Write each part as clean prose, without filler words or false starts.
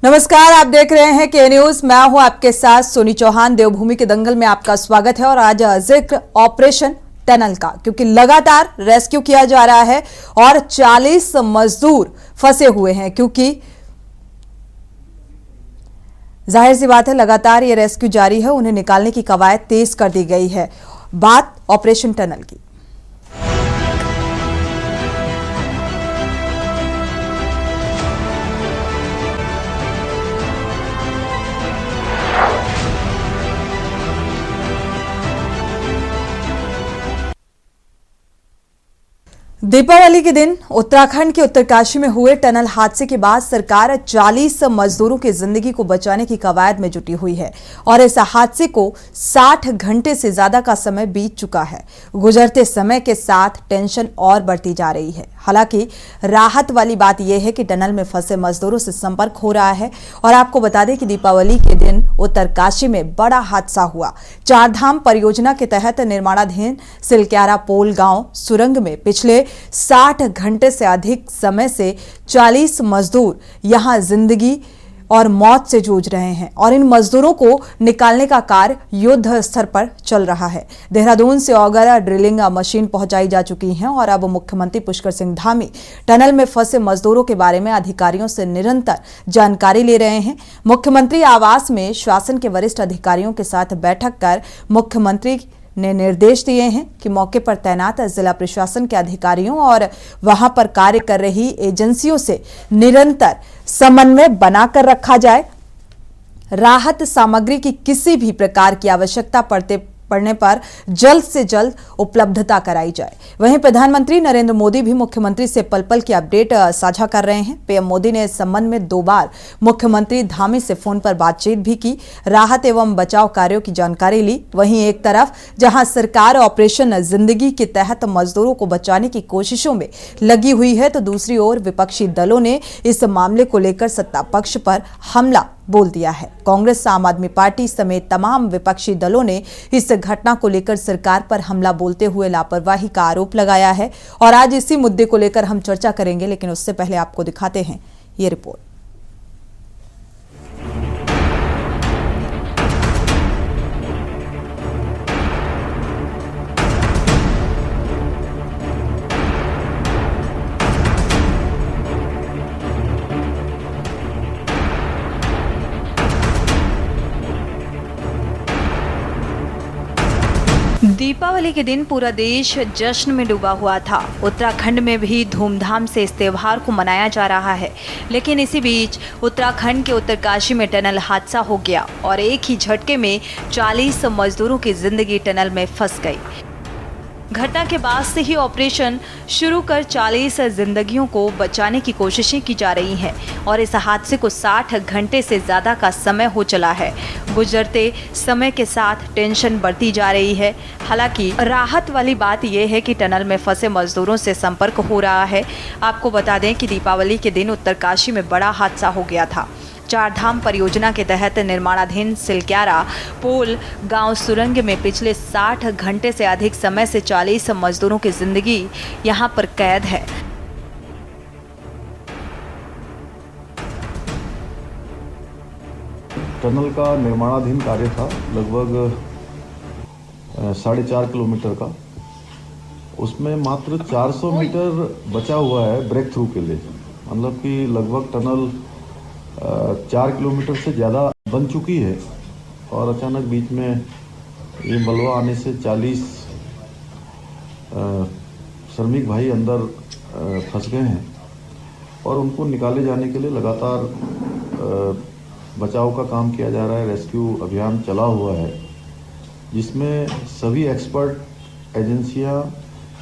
नमस्कार, आप देख रहे हैं के न्यूज। मैं हूं आपके साथ सोनी चौहान। देवभूमि के दंगल में आपका स्वागत है और आज जिक्र ऑपरेशन टनल का, क्योंकि लगातार रेस्क्यू किया जा रहा है और 40 मजदूर फंसे हुए हैं। क्योंकि जाहिर सी बात है, लगातार ये रेस्क्यू जारी है, उन्हें निकालने की कवायद तेज कर दी गई है। बात ऑपरेशन टनल की। दीपावली के दिन उत्तराखंड के उत्तरकाशी में हुए टनल हादसे के बाद सरकार 40 मजदूरों की जिंदगी को बचाने की कवायद में जुटी हुई है और इस हादसे को 60 घंटे से ज्यादा का समय बीत चुका है। गुजरते समय के साथ टेंशन और बढ़ती जा रही है। हालांकि राहत वाली बात यह है कि टनल में फंसे मजदूरों से संपर्क हो रहा है। और आपको बता दें कि दीपावली के दिन उत्तरकाशी में बड़ा हादसा हुआ। चारधाम परियोजना के तहत निर्माणाधीन सिलक्यारा पोल गांव सुरंग में पिछले 60 घंटे से अधिक समय से 40 मजदूर यहां जिंदगी और मौत से जूझ रहे हैं और इन मजदूरों को निकालने का कार्य युद्ध स्तर पर चल रहा है। देहरादून से ऑगर ड्रिलिंग मशीन पहुंचाई जा चुकी हैं और अब मुख्यमंत्री पुष्कर सिंह धामी टनल में फंसे मजदूरों के बारे में अधिकारियों से निरंतर जानकारी ले रहे हैं। मुख्यमंत्री आवास में शासन के वरिष्ठ अधिकारियों के साथ बैठक कर मुख्यमंत्री ने निर्देश दिए हैं कि मौके पर तैनात जिला प्रशासन के अधिकारियों और वहां पर कार्य कर रही एजेंसियों से निरंतर समन्वय बनाकर रखा जाए। राहत सामग्री की किसी भी प्रकार की आवश्यकता पड़ने पर जल्द से जल्द उपलब्धता कराई जाए। वहीं प्रधानमंत्री नरेंद्र मोदी भी मुख्यमंत्री से पल पल की अपडेट साझा कर रहे हैं। पीएम मोदी ने इस संबंध में 2 बार मुख्यमंत्री धामी से फोन पर बातचीत भी की, राहत एवं बचाव कार्यों की जानकारी ली। वहीं एक तरफ जहां सरकार ऑपरेशन जिंदगी के तहत मजदूरों को बचाने की कोशिशों में लगी हुई है, तो दूसरी ओर विपक्षी दलों ने इस मामले को लेकर सत्ता पक्ष पर हमला बोल दिया है। कांग्रेस, आम आदमी पार्टी समेत तमाम विपक्षी दलों ने इस घटना को लेकर सरकार पर हमला बोलते हुए लापरवाही का आरोप लगाया है और आज इसी मुद्दे को लेकर हम चर्चा करेंगे। लेकिन उससे पहले आपको दिखाते हैं ये रिपोर्ट। दीपावली के दिन पूरा देश जश्न में डूबा हुआ था। उत्तराखंड में भी धूमधाम से इस त्योहार को मनाया जा रहा है। लेकिन इसी बीच उत्तराखंड के उत्तरकाशी में टनल हादसा हो गया और एक ही झटके में 40 मजदूरों की जिंदगी टनल में फंस गई। घटना के बाद से ही ऑपरेशन शुरू कर 40 जिंदगियों को बचाने की कोशिशें की जा रही हैं और इस हादसे को 60 घंटे से ज़्यादा का समय हो चला है। गुजरते समय के साथ टेंशन बढ़ती जा रही है। हालांकि राहत वाली बात यह है कि टनल में फंसे मजदूरों से संपर्क हो रहा है। आपको बता दें कि दीपावली के दिन उत्तरकाशी में बड़ा हादसा हो गया था। चारधाम परियोजना के तहत निर्माणाधीन सिलक्यारा पोल गांव सुरंग में पिछले 60 घंटे से अधिक समय से 40 मजदूरों की जिंदगी यहां पर कैद है। टनल का निर्माणाधीन कार्य था, लगभग 4.5 किलोमीटर का। उसमें मात्र 400 मीटर बचा हुआ है ब्रेक थ्रू के लिए। मतलब कि लगभग टनल 4 किलोमीटर से ज़्यादा बन चुकी है और अचानक बीच में ये मलबा आने से 40 श्रमिक भाई अंदर फंस गए हैं और उनको निकाले जाने के लिए लगातार बचाव का काम किया जा रहा है। रेस्क्यू अभियान चला हुआ है जिसमें सभी एक्सपर्ट एजेंसियां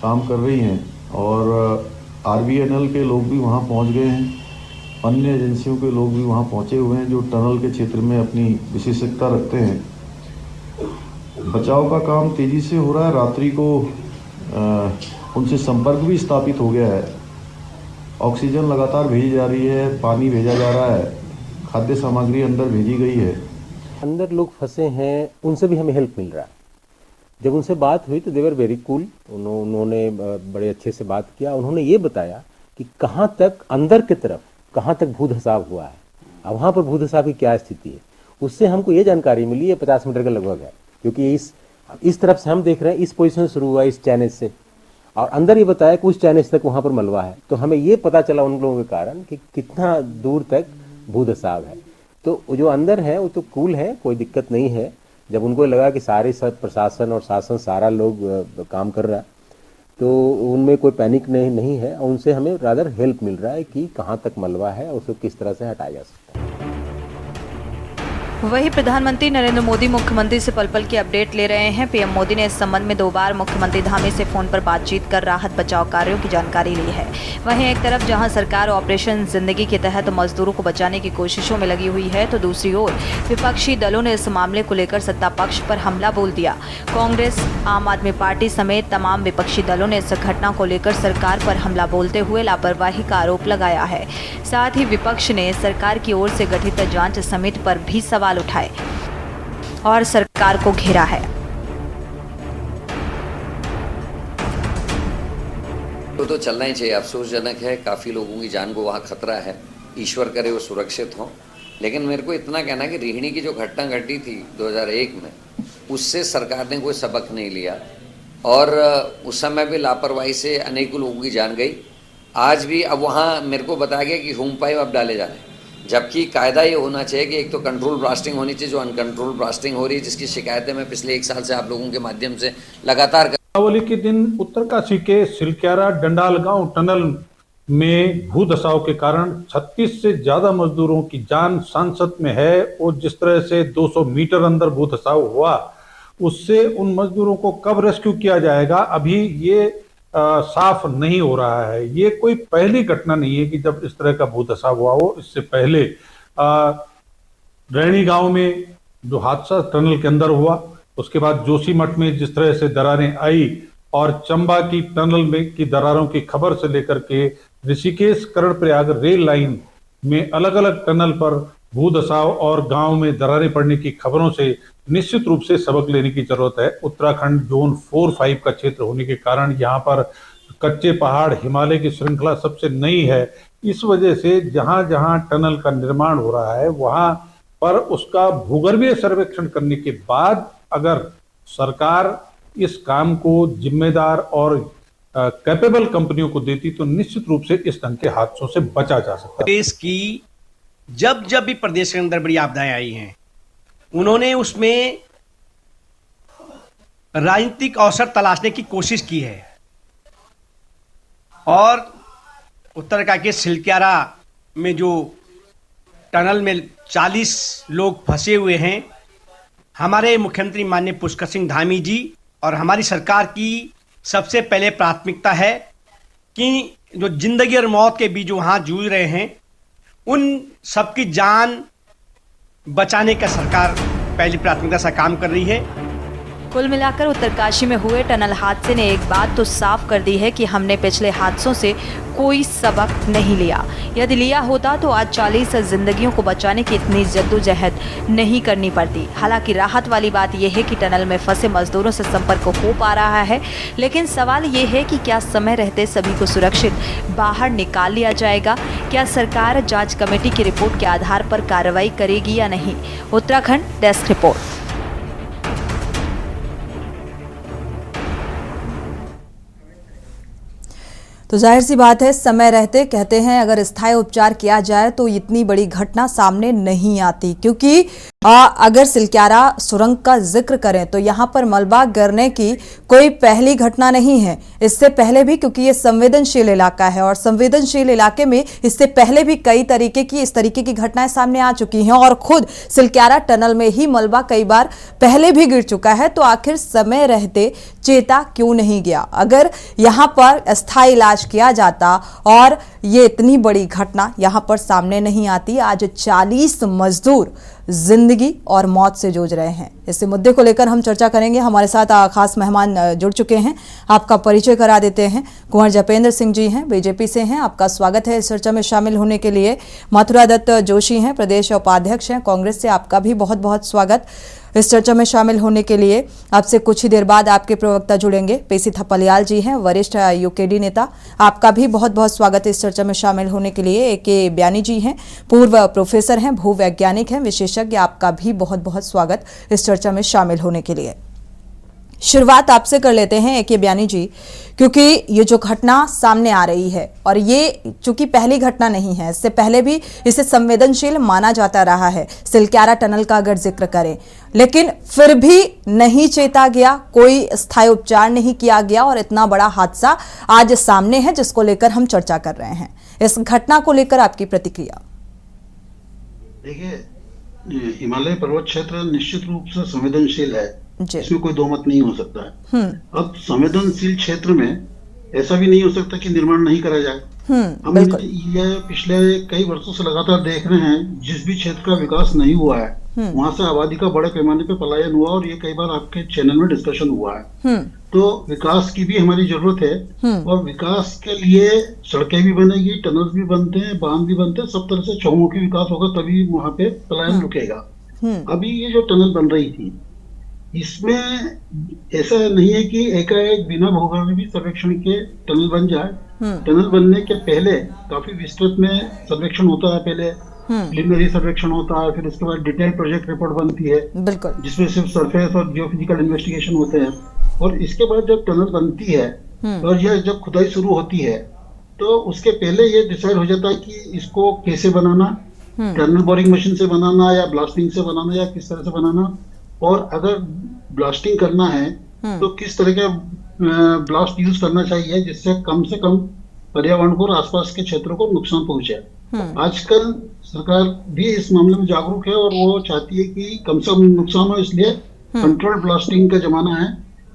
काम कर रही हैं और RVNL के लोग भी वहां पहुंच गए हैं। अन्य एजेंसियों के लोग भी वहां पहुंचे हुए हैं जो टनल के क्षेत्र में अपनी विशेषज्ञता रखते हैं। बचाव का काम तेजी से हो रहा है। रात्रि को उनसे संपर्क भी स्थापित हो गया है। ऑक्सीजन लगातार भेजी जा रही है, पानी भेजा जा रहा है, खाद्य सामग्री अंदर भेजी गई है। अंदर लोग फंसे हैं, उनसे भी हमें हेल्प मिल रहा है। जब उनसे बात हुई तो दे वर वेरी कूल। उन्होंने बड़े अच्छे से बात किया। उन्होंने ये बताया कि कहाँ तक अंदर की तरफ कहाँ तक भू धसाव हुआ है अब वहाँ पर भूदशा की क्या स्थिति है, उससे हमको ये जानकारी मिली है 50 मीटर का लगभग है, क्योंकि इस तरफ से हम देख रहे हैं, इस पोजीशन से शुरू हुआ इस चैनल से, और अंदर ये बताया कि उस चैनल तक वहाँ पर मलबा है। तो हमें ये पता चला उन लोगों के कारण कि कितना दूर तक भूदसाव है। तो जो अंदर है वो तो कूल है, कोई दिक्कत नहीं है। जब उनको लगा कि सारे सब प्रशासन और शासन सारा लोग काम कर रहा है, तो उनमें कोई पैनिक नहीं है, और उनसे हमें रादर हेल्प मिल रहा है कि कहाँ तक मलबा है और उसको किस तरह से हटाया जा सकता है। वहीं प्रधानमंत्री नरेंद्र मोदी मुख्यमंत्री से पल पल की अपडेट ले रहे हैं। पीएम मोदी ने इस संबंध में 2 बार मुख्यमंत्री धामी से फोन पर बातचीत कर राहत बचाव कार्यों की जानकारी ली है। वहीं एक तरफ जहां सरकार ऑपरेशन जिंदगी के तहत मजदूरों को बचाने की कोशिशों में लगी हुई है, तो दूसरी ओर विपक्षी दलों ने इस मामले को लेकर सत्ता पक्ष पर हमला बोल दिया। कांग्रेस, आम आदमी पार्टी समेत तमाम विपक्षी दलों ने इस घटना को लेकर सरकार पर हमला बोलते हुए लापरवाही का आरोप लगाया है। साथ ही विपक्ष ने सरकार की ओर से गठित जांच समिति पर भी सवाल उठाए और सरकार को घेरा है। तो चलना ही चाहिए। अफसोसजनक है, काफ़ी लोगों की जान को वहाँ खतरा है। ईश्वर करे वो सुरक्षित हों। लेकिन मेरे को इतना कहना कि रिहणी की जो घटना घटी थी 2001 में, उससे सरकार ने कोई सबक नहीं लिया, और उस समय भी लापरवाही से अनेकों लोगों की जान गई। आज भी अब वहाँ मेरे को बताया गया कि होम पाइप अब डाले जा रहे हैं, जबकि कायदा ये होना चाहिए कि एक तो कंट्रोल ब्लास्टिंग होनी चाहिए, जो अनकंट्रोल ब्लास्टिंग हो रही है, जिसकी शिकायतें मैं पिछले 1 साल से आप लोगों के माध्यम से लगातार दीपावली के दिन उत्तरकाशी के सिलक्यारा डंडाल गांव टनल में भूदसाव के कारण 36 से ज्यादा मजदूरों की जान सांसत में है, और जिस तरह से 200 मीटर अंदर भूदसाव हुआ, उससे उन मजदूरों को कब रेस्क्यू किया जाएगा अभी ये साफ नहीं हो रहा है। ये कोई पहली घटना नहीं है कि जब इस तरह का भूदसाव हुआ हो। इससे पहले रैणी गांव में जो हादसा टनल के अंदर हुआ, उसके बाद जोशीमठ में जिस तरह से दरारें आई, और चंबा की टनल में की दरारों की खबर से लेकर के ऋषिकेश कर्णप्रयाग रेल लाइन में अलग अलग टनल पर भूदसाव और गांव में दरारें पड़ने की खबरों से निश्चित रूप से सबक लेने की जरूरत है। उत्तराखंड जोन 4-5 का क्षेत्र होने के कारण यहाँ पर कच्चे पहाड़, हिमालय की श्रृंखला सबसे नई है। इस वजह से जहां जहां टनल का निर्माण हो रहा है, वहां पर उसका भूगर्भीय सर्वेक्षण करने के बाद अगर सरकार इस काम को जिम्मेदार और कैपेबल कंपनियों को देती, तो निश्चित रूप से इस ढंग के हादसों से बचा जा सकता है। देश की जब भी प्रदेश के अंदर बड़ी आपदाएं आई हैं, उन्होंने उसमें राजनीतिक अवसर तलाशने की कोशिश की है, और उत्तरकाशी के सिलक्यारा में जो टनल में 40 लोग फंसे हुए हैं, हमारे मुख्यमंत्री माननीय पुष्कर सिंह धामी जी और हमारी सरकार की सबसे पहले प्राथमिकता है कि जो जिंदगी और मौत के बीच वहाँ जूझ रहे हैं, उन सबकी जान बचाने का सरकार पहली प्राथमिकता से काम कर रही है। कुल मिलाकर उत्तरकाशी में हुए टनल हादसे ने एक बात तो साफ कर दी है कि हमने पिछले हादसों से कोई सबक नहीं लिया। यदि लिया होता तो आज 40 जिंदगियों को बचाने की इतनी जद्दोजहद नहीं करनी पड़ती। हालांकि राहत वाली बात यह है कि टनल में फंसे मजदूरों से संपर्क हो पा रहा है, लेकिन सवाल ये है कि क्या समय रहते सभी को सुरक्षित बाहर निकाल लिया जाएगा? क्या सरकार जांच कमेटी की रिपोर्ट के आधार पर कार्रवाई करेगी या नहीं? Uttarakhand desk report. तो जाहिर सी बात है, समय रहते कहते हैं अगर स्थायी उपचार किया जाए तो इतनी बड़ी घटना सामने नहीं आती, क्योंकि अगर सिलक्यारा सुरंग का जिक्र करें तो यहाँ पर मलबा गिरने की कोई पहली घटना नहीं है। इससे पहले भी, क्योंकि ये संवेदनशील इलाका है और संवेदनशील इलाके में इससे पहले भी कई तरीके की इस तरीके की घटनाएं सामने आ चुकी हैं, और खुद सिलक्यारा टनल में ही मलबा कई बार पहले भी गिर चुका है। तो आखिर समय रहते चेता क्यों नहीं गया? अगर यहाँ पर अस्थायी इलाज किया जाता और ये इतनी बड़ी घटना यहाँ पर सामने नहीं आती। आज 40 मजदूर जिंदगी और मौत से जूझ रहे हैं। इस मुद्दे को लेकर हम चर्चा करेंगे। हमारे साथ खास मेहमान जुड़ चुके हैं, आपका परिचय करा देते हैं। कुंवर जपेंद्र सिंह जी हैं, बीजेपी से हैं, आपका स्वागत है इस चर्चा में शामिल होने के लिए। मथुरा दत्त जोशी हैं, प्रदेश उपाध्यक्ष हैं, कांग्रेस से, आपका भी बहुत बहुत स्वागत। इस चर्चा में शामिल होने के लिए आपसे कुछ ही देर बाद आपके प्रवक्ता जुड़ेंगे। पेसी थपलियाल जी हैं, वरिष्ठ यूकेडी नेता। आपका भी बहुत बहुत स्वागत है इस चर्चा में शामिल होने के लिए। ए.के. ब्यानी जी हैं, पूर्व प्रोफेसर हैं, भूवैज्ञानिक हैं, विशेषज्ञ। आपका भी बहुत बहुत स्वागत इस चर्चा में शामिल होने के लिए। शुरुआत आपसे कर लेते हैं ए.के. ब्यानी जी, क्योंकि ये जो घटना सामने आ रही है और ये चूंकि पहली घटना नहीं है, इससे पहले भी इसे संवेदनशील माना जाता रहा है। सिलक्यारा टनल का अगर जिक्र करें, लेकिन फिर भी नहीं चेता गया, कोई स्थायी उपचार नहीं किया गया और इतना बड़ा हादसा आज सामने है जिसको लेकर हम चर्चा कर रहे हैं। इस घटना को लेकर आपकी प्रतिक्रिया? देखिए, हिमालय पर्वत क्षेत्र निश्चित रूप से संवेदनशील है, जी। इसमें कोई दो मत नहीं हो सकता है। अब संवेदनशील क्षेत्र में ऐसा भी नहीं हो सकता कि निर्माण नहीं करा जाए। हम बिल्कुल। ये पिछले कई वर्षों से लगातार देख रहे हैं, जिस भी क्षेत्र का विकास नहीं हुआ है वहां से आबादी का बड़े पैमाने पे पलायन हुआ, और ये कई बार आपके चैनल में डिस्कशन हुआ है। तो विकास की भी हमारी जरूरत है, और विकास के लिए सड़कें भी बनेगी, टनल भी बनते हैं, बांध भी बनते हैं, सब तरह से चहुमुखी विकास होगा, तभी वहां पे पलायन रुकेगा। अभी ये जो टनल बन रही थी, इसमें ऐसा नहीं है कि एकाएक बिना भूगर्भीय सर्वेक्षण के टनल बन जाए। टनल बनने के पहले काफी विस्तृत में सर्वेक्षण होता है, पहले प्रिलिमिनरी सर्वेक्षण होता है, फिर उसके बाद डिटेल प्रोजेक्ट रिपोर्ट बनती है, बिल्कुल। जिसमें सिर्फ सरफेस और जियोफिजिकल इन्वेस्टिगेशन होते हैं। और इसके बाद जब टनल बनती है और यह जब खुदाई शुरू होती है, तो उसके पहले ये डिसाइड हो जाता है कि इसको कैसे बनाना, टनल बोरिंग मशीन से बनाना या ब्लास्टिंग से बनाना या किस तरह से बनाना, और अगर ब्लास्टिंग करना है तो किस तरह का ब्लास्ट यूज करना चाहिए जिससे कम पर्यावरण को और आसपास के क्षेत्रों को नुकसान पहुंचे। आजकल सरकार भी इस मामले में जागरूक है और वो चाहती है कि कम से कम नुकसान हो, इसलिए कंट्रोल ब्लास्टिंग का जमाना है,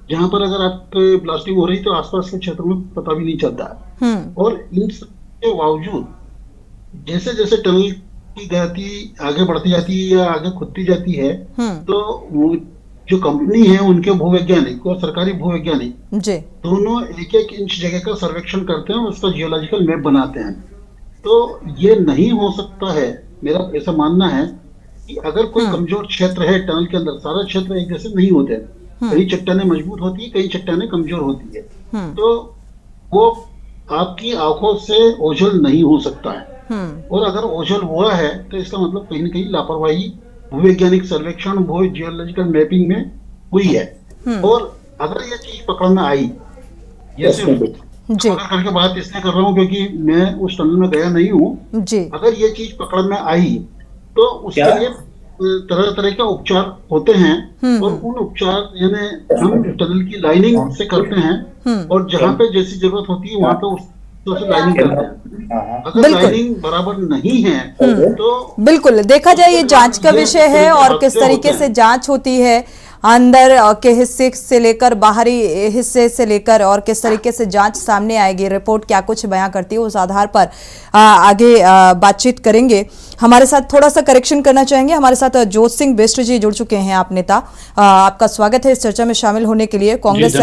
जहां पर अगर आपके ब्लास्टिंग हो रही तो आसपास के क्षेत्रों में पता भी नहीं चलता। और इन सब के बावजूद जैसे जैसे टनल की गति आगे बढ़ती जाती है या आगे खुदती जाती है, तो वो जो कंपनी है उनके भूवैज्ञानिक और सरकारी भूवैज्ञानिक दोनों एक एक इंच जगह का सर्वेक्षण करते हैं, उसका जियोलॉजिकल मैप बनाते हैं। तो ये नहीं हो सकता है, मेरा ऐसा मानना है कि अगर कोई कमजोर क्षेत्र है टनल के अंदर, सारा क्षेत्र एक जैसे नहीं होते, कई चट्टानें मजबूत होती है, कई चट्टानें कमजोर होती है, तो वो आपकी आंखों से ओझल नहीं हो सकता है। और अगर ओझल हुआ है तो इसका मतलब कहीं न कहीं लापरवाही भूवैज्ञानिक सर्वेक्षण, भू जियोलॉजिकल मैपिंग में हुई है। और अगर ये चीज पकड़ में आई, ये सिर्फ करके बात इसलिए कर रहा हूँ क्योंकि मैं उस टनल में गया नहीं हूँ, अगर ये चीज पकड़ में आई तो उसके लिए तरह तरह के उपचार होते हैं, और उन उपचार यानी हम टनल की लाइनिंग से करते हैं, और जहाँ पे जैसी जरूरत होती है वहां पे उस लाइनिंग करते हैं। अगर लाइनिंग बराबर नहीं है तो बिल्कुल देखा जाए ये जांच का विषय है, और किस तरीके से जांच होती है अंदर के हिस्से से लेकर बाहरी हिस्से से लेकर, और किस तरीके से जांच सामने आएगी, रिपोर्ट क्या कुछ बयां करती है, उस आधार पर आगे बातचीत करेंगे। हमारे साथ थोड़ा सा करेक्शन करना चाहेंगे, हमारे साथ जोत सिंह बिष्ट जी जुड़ चुके हैं। आप नेता, आपका स्वागत है इस चर्चा में शामिल होने के लिए। कांग्रेस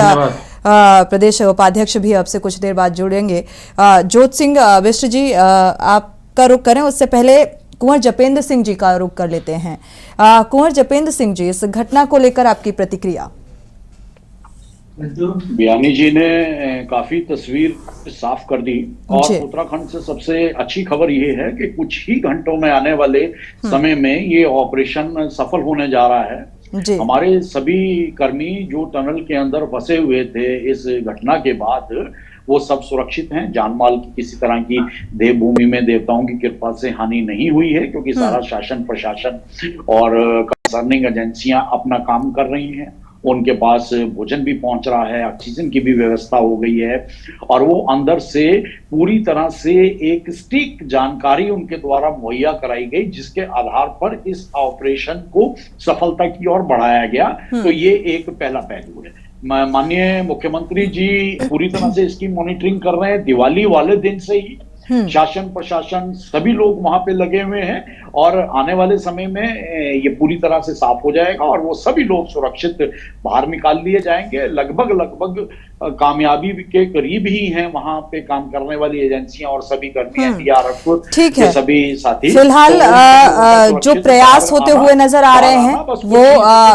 प्रदेश उपाध्यक्ष भी आपसे कुछ देर बाद जुड़ेंगे। जोत सिंह बिष्ट जी, आपका रुख करें, उससे पहले कुंवर जपेंद्र सिंह जी का रुख कर लेते हैं। कुंवर जपेंद्र सिंह जी, इस घटना को लेकर आपकी प्रतिक्रिया? ब्यानी जी ने काफी तस्वीर साफ कर दी, और उत्तराखंड से सबसे अच्छी खबर ये है कि कुछ ही घंटों में आने वाले समय में ये ऑपरेशन सफल होने जा रहा है। हमारे सभी कर्मी जो टनल के अंदर फंसे हुए थे इस घटना के बाद, वो सब सुरक्षित हैं। जानमाल की किसी तरह की देवभूमि में देवताओं की कृपा से हानि नहीं हुई है, क्योंकि सारा शासन प्रशासन और कंसर्निंग एजेंसियां अपना काम कर रही हैं। उनके पास भोजन भी पहुंच रहा है, ऑक्सीजन की भी व्यवस्था हो गई है, और वो अंदर से पूरी तरह से एक सटीक जानकारी उनके द्वारा मुहैया कराई गई, जिसके आधार पर इस ऑपरेशन को सफलता की ओर बढ़ाया गया। तो ये एक पहला पहलू है। माननीय मुख्यमंत्री जी पूरी तरह से इसकी मॉनिटरिंग कर रहे हैं। दिवाली वाले दिन से ही शासन प्रशासन सभी लोग वहां पे लगे हुए हैं, और आने वाले समय में ये पूरी तरह से साफ हो जाएगा और वो सभी लोग सुरक्षित बाहर निकाल लिए जाएंगे। लगभग कामयाबी के करीब ही हैं वहां पे काम करने वाली एजेंसियां और सभी कर्मी, एनडीआरएफ के सभी साथी। फिलहाल जो प्रयास होते हुए नजर आ रहे हैं वो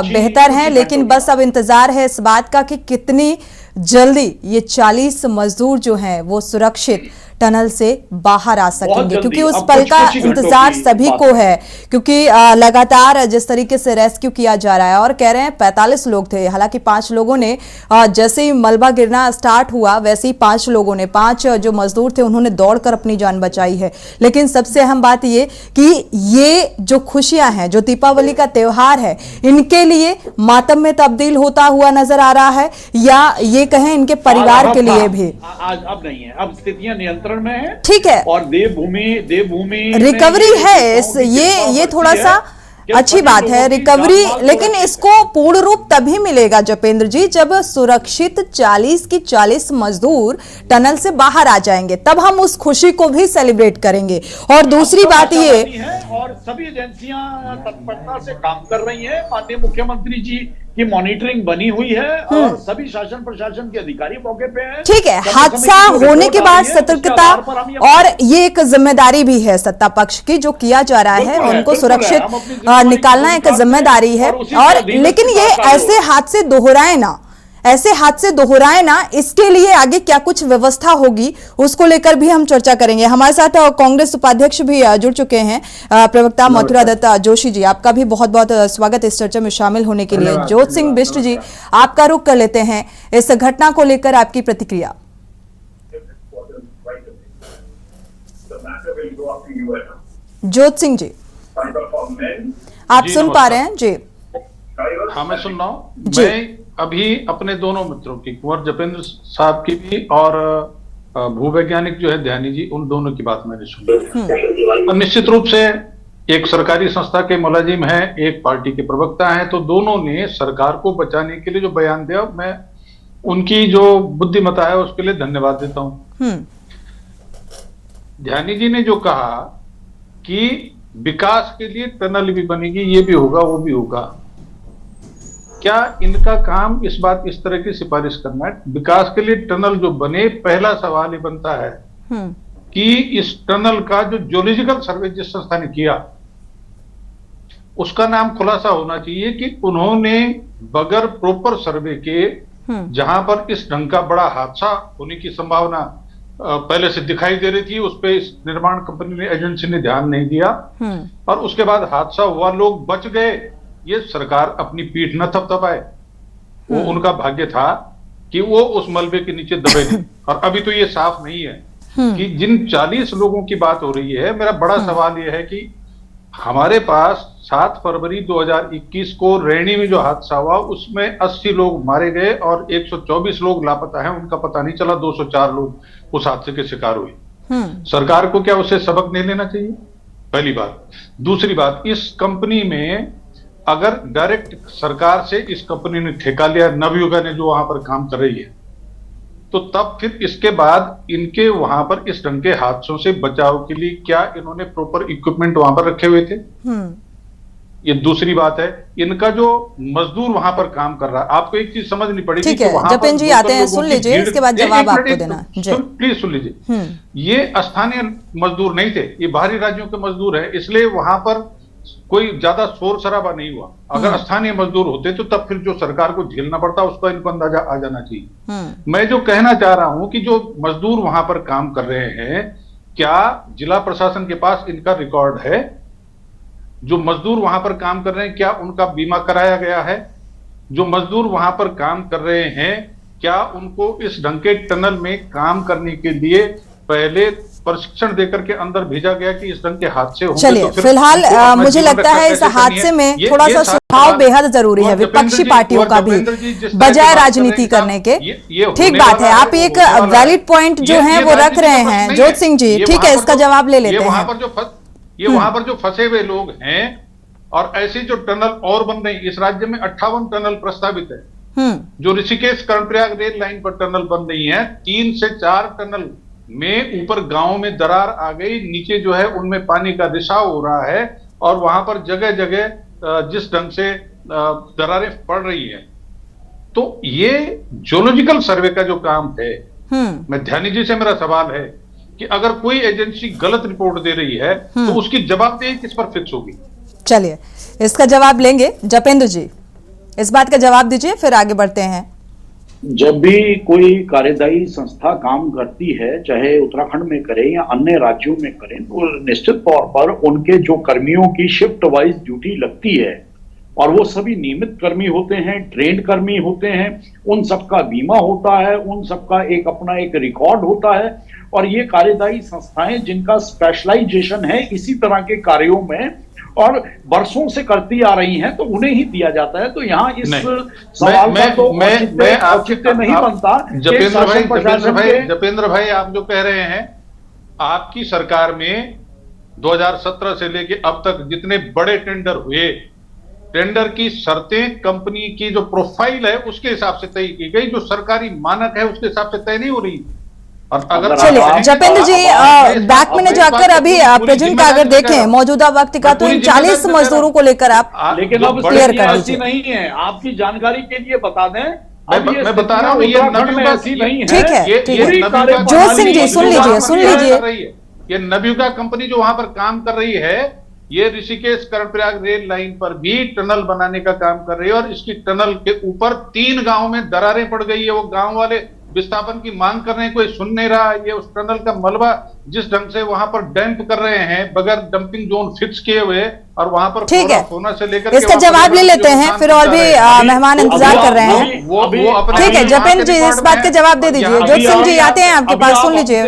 बेहतर हैं, लेकिन बस अब इंतजार है इस बात का कि कितनी जल्दी ये 40 मजदूर जो हैं वो सुरक्षित टनल से बाहर आ सकेंगे, क्योंकि उस पल का इंतजार सभी को है। क्योंकि लगातार जिस तरीके से रेस्क्यू किया जा रहा है, और कह रहे हैं 45 लोग थे, हालांकि 5 लोगों ने जैसे ही मलबा गिरना स्टार्ट हुआ वैसे ही 5 लोगों ने, 5 जो मजदूर थे उन्होंने दौड़कर अपनी जान बचाई है। लेकिन सबसे अहम बात ये कि ये जो खुशियां हैं, जो दीपावली का त्योहार है, इनके लिए मातम में तब्दील होता हुआ नजर आ रहा है, या ये कहें इनके परिवार के लिए भी? आज अब नहीं है, अब स्थितियां नियंत्रण में है, ठीक है, और देवभूमि रिकवरी है। ये थोड़ा सा अच्छी बात है रिकवरी, लेकिन इसको पूर्ण रूप तभी मिलेगा जपेंद्र जी जब सुरक्षित 40 की 40 मजदूर टनल से बाहर आ जाएंगे, तब हम उस खुशी को भी सेलिब्रेट करेंगे। और दूसरी बात ये, और सभी एजेंसियां तत्परता से काम कर रही हैं, माननीय मुख्यमंत्री जी की मॉनिटरिंग बनी हुई है और सभी शासन प्रशासन के अधिकारी मौके पे हैं। ठीक है, हादसा होने के बाद सतर्कता, और ये एक जिम्मेदारी भी है सत्ता पक्ष की, जो किया जा रहा है उनको सुरक्षित निकालना एक जिम्मेदारी है। और लेकिन ये ऐसे हादसे दोहराए ना, इसके लिए आगे क्या कुछ व्यवस्था होगी उसको लेकर भी हम चर्चा करेंगे। हमारे साथ कांग्रेस उपाध्यक्ष भी जुड़ चुके हैं, प्रवक्ता मथुरा दत्त जोशी जी, आपका भी बहुत बहुत स्वागत इस चर्चा में शामिल होने के लिए। ज्योत सिंह बिष्ट जी, आपका रुख कर लेते हैं, इस घटना को लेकर आपकी प्रतिक्रिया। ज्योत सिंह जी, आप सुन पा रहे हैं जी? हाँ, मैं सुन रहा हूँ। मैं अभी अपने दोनों मित्रों की, कुंवर जपेंद्र साहब की भी और भूवैज्ञानिक जो है ध्यानी जी, उन दोनों की बात मैंने सुनी। निश्चित रूप से एक सरकारी संस्था के मुलाजिम हैं, एक पार्टी के प्रवक्ता हैं, तो दोनों ने सरकार को बचाने के लिए जो बयान दिया, मैं उनकी जो बुद्धिमत्ता है उसके लिए धन्यवाद देता हूं। ध्यानी जी ने जो कहा कि विकास के लिए टनल भी बनेगी, ये भी होगा, वो भी होगा, क्या इनका काम इस तरह की सिफारिश करना है? विकास के लिए टनल जो बने, पहला सवाल ये बनता है कि इस टनल का जो जियोलॉजिकल सर्वे जिस संस्था ने किया उसका नाम खुलासा होना चाहिए कि उन्होंने बगैर प्रॉपर सर्वे के, जहां पर इस ढंग का बड़ा हादसा होने की संभावना पहले से दिखाई दे रही थी, उस पर इस निर्माण कंपनी ने, एजेंसी ने ध्यान नहीं दिया, और उसके बाद हादसा हुआ, लोग बच गए, ये सरकार अपनी पीठ न थपथपाए। वो उनका भाग्य था कि वो उस मलबे के नीचे दबे नहीं। और अभी तो ये साफ नहीं है कि जिन 40 लोगों की बात हो रही है, मेरा बड़ा सवाल ये है कि हमारे पास 7 फरवरी 2021 को रैणी में जो हादसा हुआ उसमें 80 लोग मारे गए और 124 लोग लापता हैं, उनका पता नहीं चला, 204 लोग उस हादसे के शिकार हुए। सरकार को क्या उससे सबक नहीं लेना चाहिए? पहली बात। दूसरी बात, इस कंपनी में अगर डायरेक्ट सरकार से इस कंपनी ने ठेका लिया, नवयुगा ने जो वहां पर काम कर रही है, तो तब फिर इसके बाद इनके वहां पर इस ढंग के हादसों से बचाव के लिए क्या इन्होंने प्रॉपर इक्विपमेंट वहां पर रखे हुए थे? ये दूसरी बात है। इनका जो मजदूर वहां पर काम कर रहा है, आपको एक चीज समझनी पड़ेगी। ठीक है, जपेंद्र जी आते हैं, सुन लीजिए, इसके बाद जवाब आपको देना। प्लीज सुन लीजिए। ये स्थानीय मजदूर नहीं थे, ये बाहरी राज्यों के मजदूर है, इसलिए वहां पर कोई ज्यादा शोर शराबा नहीं हुआ। अगर स्थानीय मजदूर होते तो तब फिर जो सरकार को झेलना पड़ता उसका इनको अंदाजा आ जाना चाहिए। मैं जो कहना चाह रहा हूं कि जो मजदूर वहां पर काम कर रहे हैं, क्या जिला प्रशासन के पास इनका रिकॉर्ड है? जो मजदूर वहां पर काम कर रहे हैं, क्या उनका बीमा कराया गया है? जो मजदूर वहां पर काम कर रहे हैं, क्या उनको इस ढंग के टनल में काम करने के लिए पहले प्रशिक्षण देकर के अंदर भेजा गया कि इस ढंग के हादसे होंगे? चलिए, तो फिलहाल मुझे लगता है इस हादसे में थोड़ा सा सुझाव बेहद जरूरी है विपक्षी पार्टियों का भी, बजाय राजनीति करने के। ठीक बात है, आप एक वैलिड पॉइंट जो है वो रख रहे हैं ज्योत सिंह जी, ठीक है, इसका जवाब ले लेते हैं। वहां पर जो फंसे हुए लोग हैं, और ऐसे जो टनल और बन रही, इस राज्य में 58 टनल प्रस्तावित है। जो ऋषिकेश कर्णप्रयाग रेल लाइन पर टनल बन रही है, 3 से 4 टनल में ऊपर गांव में दरार आ गई, नीचे जो है उनमें पानी का रिसाव हो रहा है, और वहां पर जगह जगह जिस ढंग से दरारें पड़ रही हैं, तो ये जियोलॉजिकल सर्वे का जो काम है, मैं ध्यानी जी से मेरा सवाल है कि अगर कोई एजेंसी गलत रिपोर्ट दे रही है तो उसकी जवाबदेही किस पर फिक्स होगी? चलिए इसका जवाब लेंगे। जपेंद्र जी इस बात का जवाब दीजिए, फिर आगे बढ़ते हैं। जब भी कोई कार्यदायी संस्था काम करती है, चाहे उत्तराखंड में करे या अन्य राज्यों में करे, तो निश्चित तौर पर उनके जो कर्मियों की शिफ्ट वाइज ड्यूटी लगती है और वो सभी नियमित कर्मी होते हैं, ट्रेंड कर्मी होते हैं, उन सबका बीमा होता है, उन सबका एक अपना एक रिकॉर्ड होता है। और ये कार्यदायी संस्थाएं जिनका स्पेशलाइजेशन है इसी तरह के कार्यों में और बरसों से करती आ रही हैं, तो उन्हें ही दिया जाता है। तो यहाँ इस सवाल का तो औचित्य नहीं बनता। जपेंद्र भाई आप जो कह रहे हैं, आपकी सरकार में 2017 से लेके अब तक जितने बड़े टेंडर हुए, टेंडर की शर्तें कंपनी की जो प्रोफाइल है उसके हिसाब से तय की गई, जो सरकारी मानक है उसके हिसाब से तय नहीं हो रही। और अगर चलिए जपेंद्र जी बैक में जाकर अभी प्रेजेंट का अगर देखें मौजूदा वक्त का, तो इन 40 मजदूरों को लेकर आप लेकिन अब क्लियर कर ऐसी नहीं है। आपकी जानकारी के लिए बता दें, मैं बता रहा हूँ ये नब्यूगा ऐसी नहीं है। ठीक है जोत सिंह जी सुन लीजिए। ये नब्यूगा कंपनी जो वहां पर काम कर रही है, ये ऋषिकेश कर्णप्रयाग रेल लाइन पर भी टनल बनाने का काम कर रही है और इसकी टनल के ऊपर 3 गांव में दरारें पड़ गई है। वो गांव वाले विस्थापन की मांग कर रहे हैं, कोई सुन नहीं रहा। ये उस टनल का मलबा जिस ढंग से वहां पर डंप कर रहे हैं बगैर डंपिंग जोन फिक्स किए हुए, और वहां पर ठीक है होना से लेकर इसका जवाब ले लेते हैं, फिर और भी मेहमान इंतजार कर रहे हैं। ठीक है जपेंद्र जी इस बात का जवाब दे दीजिए। जोत सिंह जी आते हैं आपके पास, सुन लीजिए।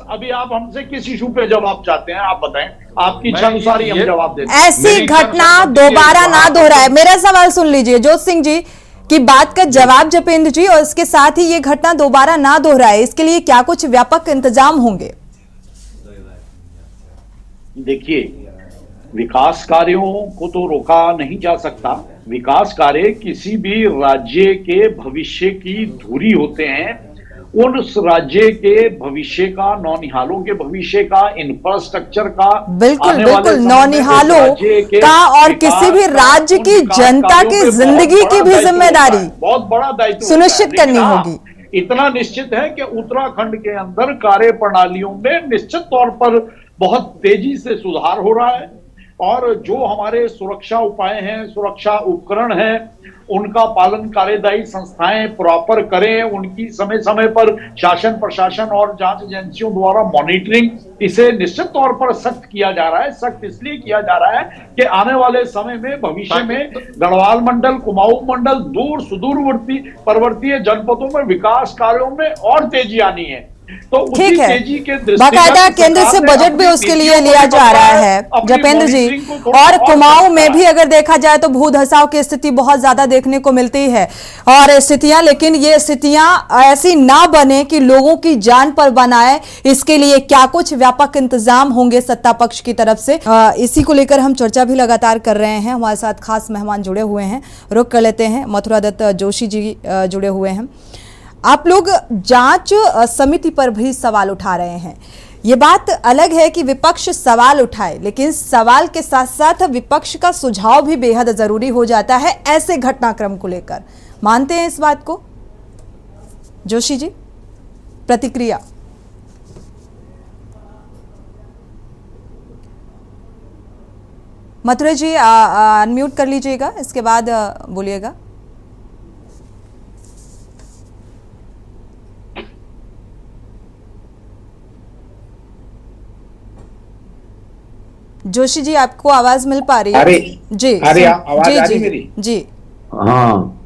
अभी आप हमसे किस इशू पे जवाब चाहते हैं, आप बताएं, आपकी इच्छा अनुसार ही हम जवाब देते हैं। ऐसी घटना दोबारा ना दोहराए, मेरा सवाल सुन लीजिए। जोत सिंह जी की बात का जवाब जपेंद्र जी, और इसके साथ ही ये घटना दोबारा ना दोहराए, इसके लिए क्या कुछ व्यापक इंतजाम होंगे? देखिए, विकास कार्यों को तो रोका नहीं जा सकता। विकास कार्य किसी भी राज्य के भविष्य की धुरी होते हैं। उस राज्य के भविष्य का, नौनिहालों के भविष्य का, इंफ्रास्ट्रक्चर का, बिल्कुल नौनिहालों का और किसी भी राज्य की जनता की जिंदगी की भी जिम्मेदारी बहुत बड़ा दायित्व सुनिश्चित करनी होगी। इतना निश्चित है कि उत्तराखंड के अंदर कार्य प्रणालियों में निश्चित तौर पर बहुत तेजी से सुधार हो रहा है और जो हमारे सुरक्षा उपाय हैं, सुरक्षा उपकरण हैं, उनका पालन कार्यदायी संस्थाएं प्रॉपर करें। उनकी समय समय पर शासन, प्रशासन और जांच एजेंसियों द्वारा मॉनिटरिंग, इसे निश्चित तौर पर सख्त किया जा रहा है। सख्त इसलिए किया जा रहा है कि आने वाले समय में, भविष्य में गढ़वाल मंडल, कुमाऊं मंडल, दूर सुदूरवर्ती पर्वतीय जनपदों में विकास कार्यों में और तेजी आनी है। तो ठीक है, बाकायदा केंद्र से बजट भी उसके लिए लिया जा रहा है जपेंद्र जी। और कुमाऊं में भी अगर देखा जाए तो भू धसाव की स्थिति बहुत ज्यादा देखने को मिलती है और स्थितियां, लेकिन ये स्थितियां ऐसी ना बने कि लोगों की जान पर बनाए, इसके लिए क्या कुछ व्यापक इंतजाम होंगे सत्ता पक्ष की तरफ से, इसी को लेकर हम चर्चा भी लगातार कर रहे हैं। हमारे साथ खास मेहमान जुड़े हुए हैं, रुक कर लेते हैं। मथुरा दत्त जोशी जी जुड़े हुए हैं। आप लोग जांच समिति पर भी सवाल उठा रहे हैं। ये बात अलग है कि विपक्ष सवाल उठाए, लेकिन सवाल के साथ साथ विपक्ष का सुझाव भी बेहद जरूरी हो जाता है ऐसे घटनाक्रम को लेकर। मानते हैं इस बात को? जोशी जी प्रतिक्रिया। मथुरा जी अनम्यूट कर लीजिएगा, इसके बाद बोलिएगा। जोशी जी आपको आवाज मिल पा रही है? जी अरे आवाज आ रही मेरी? जी हाँ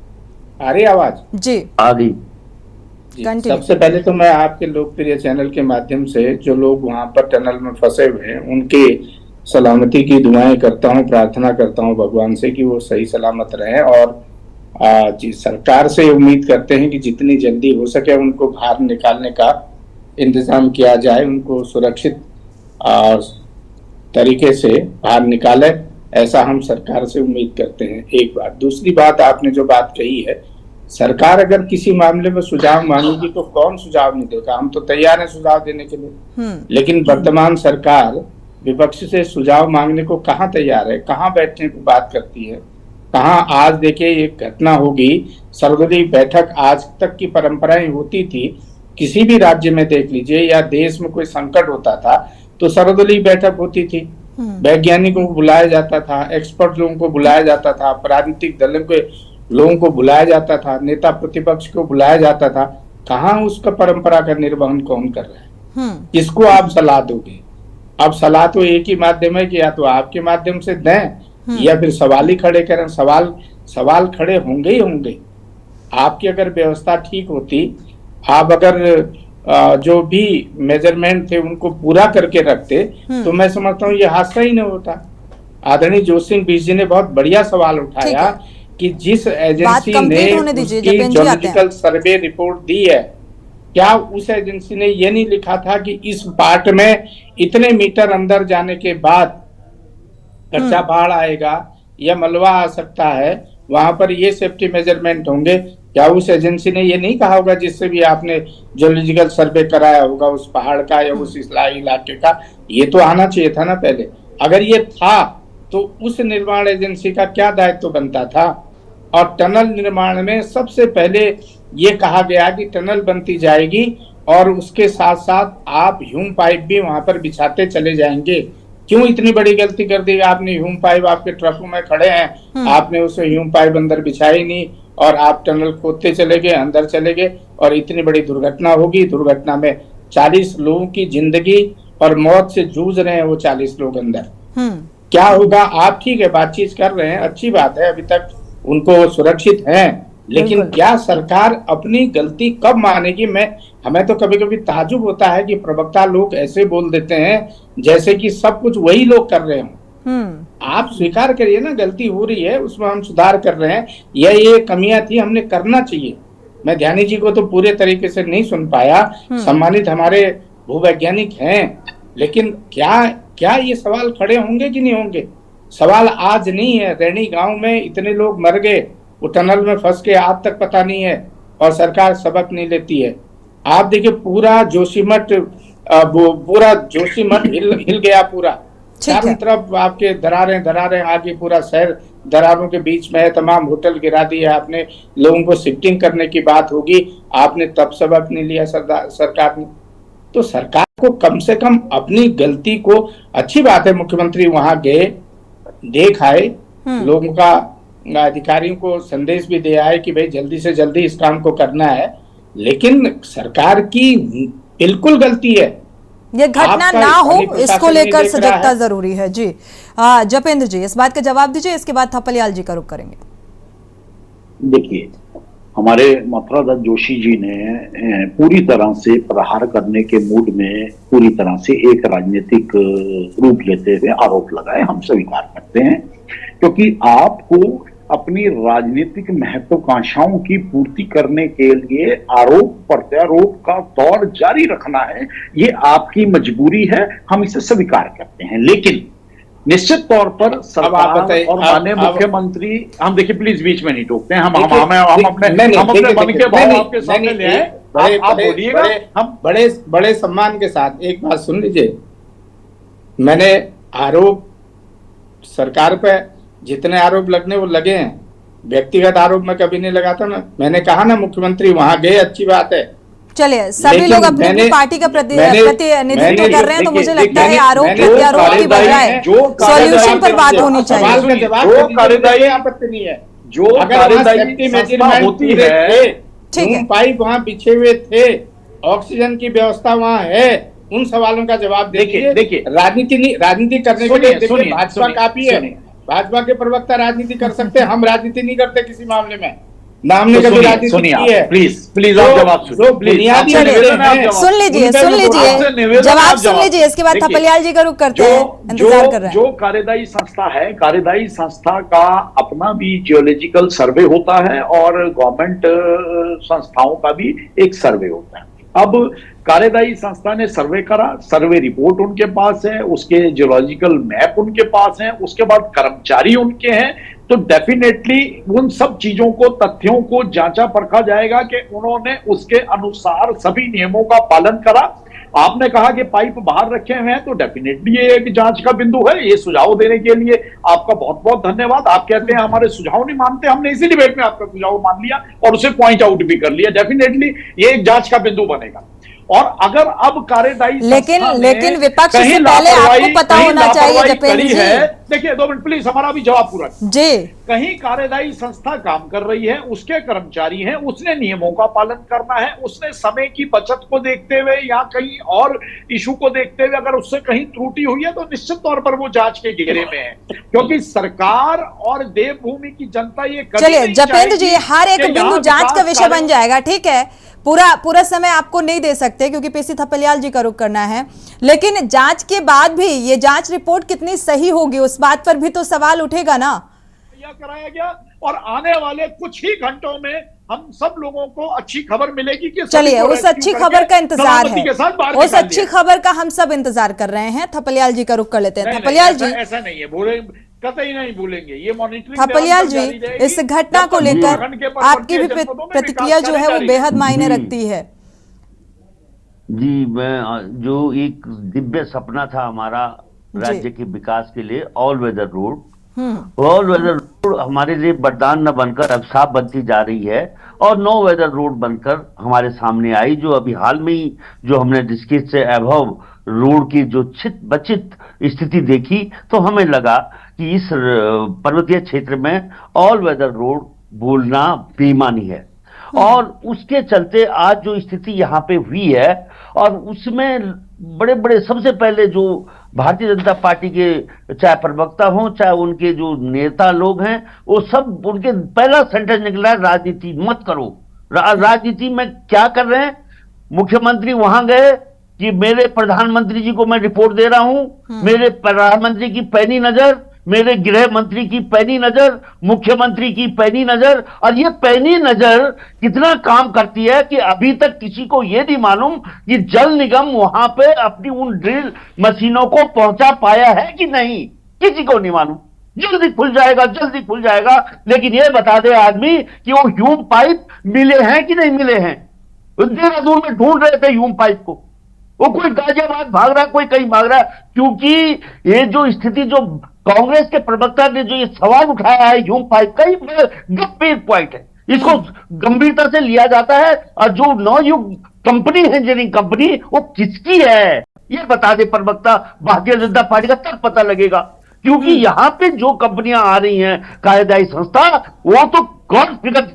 आ रही आवाज? जी आ गई। सबसे पहले तो मैं आपके लोकप्रिय चैनल के माध्यम से जो लोग वहां पर टनल में फंसे हुए हैं उनके सलामती की दुआएं करता हूं, प्रार्थना करता हूं भगवान से कि वो सही सलामत रहें। और जी सरकार से उम्मीद करते हैं कि जितनी जल्दी हो सके उनको बाहर निकालने का इंतजाम किया जाए, उनको सुरक्षित तरीके से बाहर निकाले, ऐसा हम सरकार से उम्मीद करते हैं। एक बात। दूसरी बात, आपने जो बात कही है, सरकार अगर किसी मामले में सुझाव मांगेगी तो कौन सुझाव नहीं देगा, हम तो तैयार हैं सुझाव देने के लिए। लेकिन वर्तमान सरकार विपक्ष से सुझाव मांगने को कहाँ तैयार है, कहाँ बैठने को बात करती है, कहाँ। आज देखिए एक घटना होगी, सर्वदलीय बैठक आज तक की परंपराएं होती थी, किसी भी राज्य में देख लीजिए या देश में कोई संकट होता था तो सर्वदलीय बैठक होती थी, वैज्ञानिकों को बुलाया जाता था, एक्सपर्ट लोगों को बुलाया जाता था, राजनीतिक दलों के लोगों को बुलाया जाता था, नेता प्रतिपक्ष को बुलाया जाता था। कहाँ उसका परंपरा का निर्वहन कौन कर रहा है? किसको आप सलाह दोगे? अब सलाह तो एक ही माध्यम है कि या तो आपके माध्यम से दें या फिर सवाल ही खड़े करें। सवाल खड़े होंगे ही होंगे। आपकी अगर व्यवस्था ठीक होती, आप अगर जो भी मेजरमेंट थे उनको पूरा करके रखते तो मैं समझता हूँ ये हादसा ही नहीं होता। आदरणीय जोशी सिंह बीस जी ने बहुत बढ़िया सवाल उठाया कि जिस एजेंसी ने जियोलॉजिकल सर्वे रिपोर्ट दी है, क्या उस एजेंसी ने ये नहीं लिखा था कि इस पार्ट में इतने मीटर अंदर जाने के बाद कच्चा पहाड़ आएगा या मलबा आ सकता है, वहां पर ये सेफ्टी मेजरमेंट होंगे? क्या उस एजेंसी ने ये नहीं कहा होगा जिससे भी आपने जियोलॉजिकल सर्वे कराया होगा उस पहाड़ का या उस इलाके का? ये तो आना चाहिए था ना पहले। अगर ये था तो उस निर्माण एजेंसी का क्या दायित्व बनता था? और टनल निर्माण में सबसे पहले ये कहा गया कि टनल बनती जाएगी और उसके साथ साथ आप ह्यूम पाइप भी वहां पर बिछाते चले जाएंगे। क्यों इतनी बड़ी गलती कर दी आपने? ह्यूम पाइप आपके ट्रकों में खड़े हैं, आपने उसे ह्यूम पाइप अंदर बिछाई नहीं और आप टनल खोदते चले गए, अंदर चले गए और इतनी बड़ी दुर्घटना होगी। दुर्घटना में 40 लोगों की जिंदगी और मौत से जूझ रहे हैं वो 40 लोग अंदर। क्या होगा? आप ठीक है बातचीत कर रहे हैं, अच्छी बात है, अभी तक उनको सुरक्षित हैं, लेकिन क्या सरकार अपनी गलती कब मानेगी? हमें तो कभी कभी ताजुब होता है कि प्रवक्ता लोग ऐसे बोल देते हैं जैसे कि सब कुछ वही लोग कर रहे हों। आप स्वीकार करिए ना, गलती हो रही है, उसमें हम सुधार कर रहे हैं, ये कमियां थी, हमने करना चाहिए। मैं ध्यानी जी को तो पूरे तरीके से नहीं सुन पाया, सम्मानित हमारे भूवैज्ञानिक हैं, लेकिन क्या ये सवाल खड़े होंगे कि नहीं होंगे? सवाल आज नहीं है। रैणी गांव में इतने लोग मर गए, वो टनल में फंस के आज तक पता नहीं है और सरकार सबक नहीं लेती है। आप देखिए पूरा जोशीमठ हिल गया पूरा, चारों तरफ आपके दरारें आगे, पूरा शहर दरारों के बीच में है, तमाम होटल गिरा दिए आपने, लोगों को शिफ्टिंग करने की बात होगी, आपने तब सबक नहीं लिया सरकार ने। तो सरकार को कम से कम अपनी गलती को, अच्छी बात है मुख्यमंत्री वहां गए, देख आए, लोगों का, अधिकारियों को संदेश भी दे आए कि भाई जल्दी से जल्दी इस काम को करना है, लेकिन सरकार की बिल्कुल गलती है। ये घटना ना हो, इसको लेकर सजगता जरूरी है। जी जपेंद्र जी, इस बात का जवाब दीजिए, इसके बाद थपलियाल जी का रुख करेंगे। देखिए, हमारे मथुरादास जोशी जी ने पूरी तरह से प्रहार करने के मूड में पूरी तरह से एक राजनीतिक रूप लेते हुए आरोप लगाए, हम स्वीकार करते हैं, क्योंकि आपको अपनी राजनीतिक महत्वाकांक्षाओं की पूर्ति करने के लिए आरोप प्रत्यारोप का दौर जारी रखना है, ये आपकी मजबूरी है, हम इसे स्वीकार करते हैं। लेकिन निश्चित तौर पर सरकार और माननीय मुख्यमंत्री, हम देखिए प्लीज बीच में नहीं टोकते हैं, हम अपने मन के भाव आपके सामने ले आए, आप बोलिएगा। हम बड़े सम्मान के साथ एक बात सुन लीजिए, मैंने आरोप सरकार पे जितने आरोप लगने वो लगे हैं, व्यक्तिगत आरोप मैं कभी नहीं लगाता ना। मैंने कहा ना मुख्यमंत्री वहां गए, अच्छी बात है, चलिए सभी लोग अपनी पार्टी का प्रतिनिधित्व कर रहे हैं, तो मुझे लगता है आरोप प्रत्यारोप की बजाय सॉल्यूशन पर बात होनी चाहिए। आपत्ति नहीं है, जो होती है, पाइप वहाँ बिछे हुए थे, ऑक्सीजन की व्यवस्था वहाँ है, उन सवालों का जवाब देखिए। राजनीति करने के लिए भाजपा काफी है, भाजपा के प्रवक्ता राजनीति कर सकते हैं, हम राजनीति नहीं करते किसी मामले में, ना हमने कभी राजनीति की है। प्लीज आप जवाब सुन लीजिए, जवाब सुन लीजिए, इसके बाद थपलियाल जी का रुख करते हैं, इंतजार कर रहे हैं। जो कार्यदायी संस्था है, कार्यदायी संस्था का अपना भी जियोलॉजिकल सर्वे होता है और गवर्नमेंट संस्थाओं का भी एक सर्वे होता है। अब कार्यदायी संस्था ने सर्वे करा, सर्वे रिपोर्ट उनके पास है, उसके जियोलॉजिकल मैप उनके पास है, उसके बाद कर्मचारी उनके हैं, तो डेफिनेटली उन सब चीजों को, तथ्यों को जांचा परखा जाएगा कि उन्होंने उसके अनुसार सभी नियमों का पालन करा। आपने कहा कि पाइप बाहर रखे हुए हैं, तो डेफिनेटली ये एक जांच का बिंदु है। ये सुझाव देने के लिए आपका बहुत बहुत धन्यवाद। आप कहते हैं हमारे सुझाव नहीं मानते, हमने इसी डिबेट में आपका सुझाव मान लिया और उसे पॉइंट आउट भी कर लिया। डेफिनेटली ये एक जांच का बिंदु बनेगा। और अगर अब कार्यदायी लेकिन विपक्ष से पहले आपको पता होना चाहिए जपेंद्र जी। देखिए 2 मिनट प्लीज, हमारा भी जवाब पूरा जी। कहीं कार्यदायी संस्था काम कर रही है, उसके कर्मचारी हैं, उसने नियमों का पालन करना है, उसने समय की बचत को देखते हुए या कहीं और इशू को देखते हुए अगर उससे कहीं त्रुटि हुई है तो निश्चित तौर पर वो जांच के घेरे में है, क्योंकि सरकार और देवभूमि की जनता ये चलिए जपेंद्र जी, हर एक बिंदु जांच का विषय बन जाएगा, ठीक है। पूरा समय आपको नहीं दे सकते क्योंकि पीसी थपलियाल जी का रुख करना है, लेकिन जांच के बाद भी ये जांच रिपोर्ट कितनी सही होगी उस बात पर भी तो सवाल उठेगा ना। कराया गया और आने वाले कुछ ही घंटों में हम सब लोगों को अच्छी खबर मिलेगी कि चलिए उस अच्छी खबर का इंतजार है, उस अच्छी खबर का हम सब इंतजार कर रहे हैं। थपलियाल जी का रुख कर लेते हैं। थपलियाल जी, ऐसा नहीं है, बोले कतई नहीं भूलेंगे, ये मॉनिटरिंग थपलियाल जी, इस घटना को लेकर आपकी भी प्रतिक्रिया जो है वो बेहद मायने रखती है। जी, मैं जो एक दिव्य सपना था हमारा राज्य के विकास के लिए, all weather road, all weather road हमारे लिए वरदान न बनकर अभिशाप बनती जा रही है और नो वेदर रोड बनकर हमारे सामने आई, जो अभी हाल में ही जो हमने डिस्कस से अभव रोड की जो बचित स्थिति देखी तो हमें लगा कि इस पर्वतीय क्षेत्र में ऑल वेदर रोड बोलना बेईमानी है। और उसके चलते आज जो स्थिति यहाँ पे हुई है और उसमें बड़े बड़े सबसे पहले जो भारतीय जनता पार्टी के चाहे प्रवक्ता हों चाहे उनके जो नेता लोग हैं, वो सब उनके पहला सेंटेंस निकला राजनीति मत करो। राजनीति में क्या कर रहे हैं? मुख्यमंत्री वहां गए कि मेरे प्रधानमंत्री जी को मैं रिपोर्ट दे रहा हूं, मेरे प्रधानमंत्री की पैनी नजर, मेरे गृह मंत्री की पैनी नजर, मुख्यमंत्री की पैनी नजर। और ये पैनी नजर कितना काम करती है कि अभी तक किसी को ये नहीं मालूम कि जल निगम वहां पे अपनी उन ड्रिल मशीनों को पहुंचा पाया है कि नहीं, किसी को नहीं मालूम। जल्दी खुल जाएगा, जल्दी खुल जाएगा, लेकिन ये बता दे आदमी कि वो ह्यूम पाइप मिले हैं कि नहीं मिले हैं। देहरादून में ढूंढ रहे थे ह्यूम पाइप को, वो कोई गाजियाबाद भाग रहा है, कोई कहीं भाग रहा है, क्योंकि ये जो स्थिति जो कांग्रेस के प्रवक्ता ने जो ये सवाल उठाया है ह्यूम पाइप का, गंभीर पॉइंट है, इसको गंभीरता से लिया जाता है। और जो नवयुग कंपनी है, इंजीनियरिंग कंपनी, वो किसकी है ये बता दे प्रवक्ता भारतीय जनता पार्टी का, तब पता लगेगा। क्योंकि यहां पे जो कंपनियां आ रही हैं कार्यदायी संस्था, वो तो गॉड फिगर।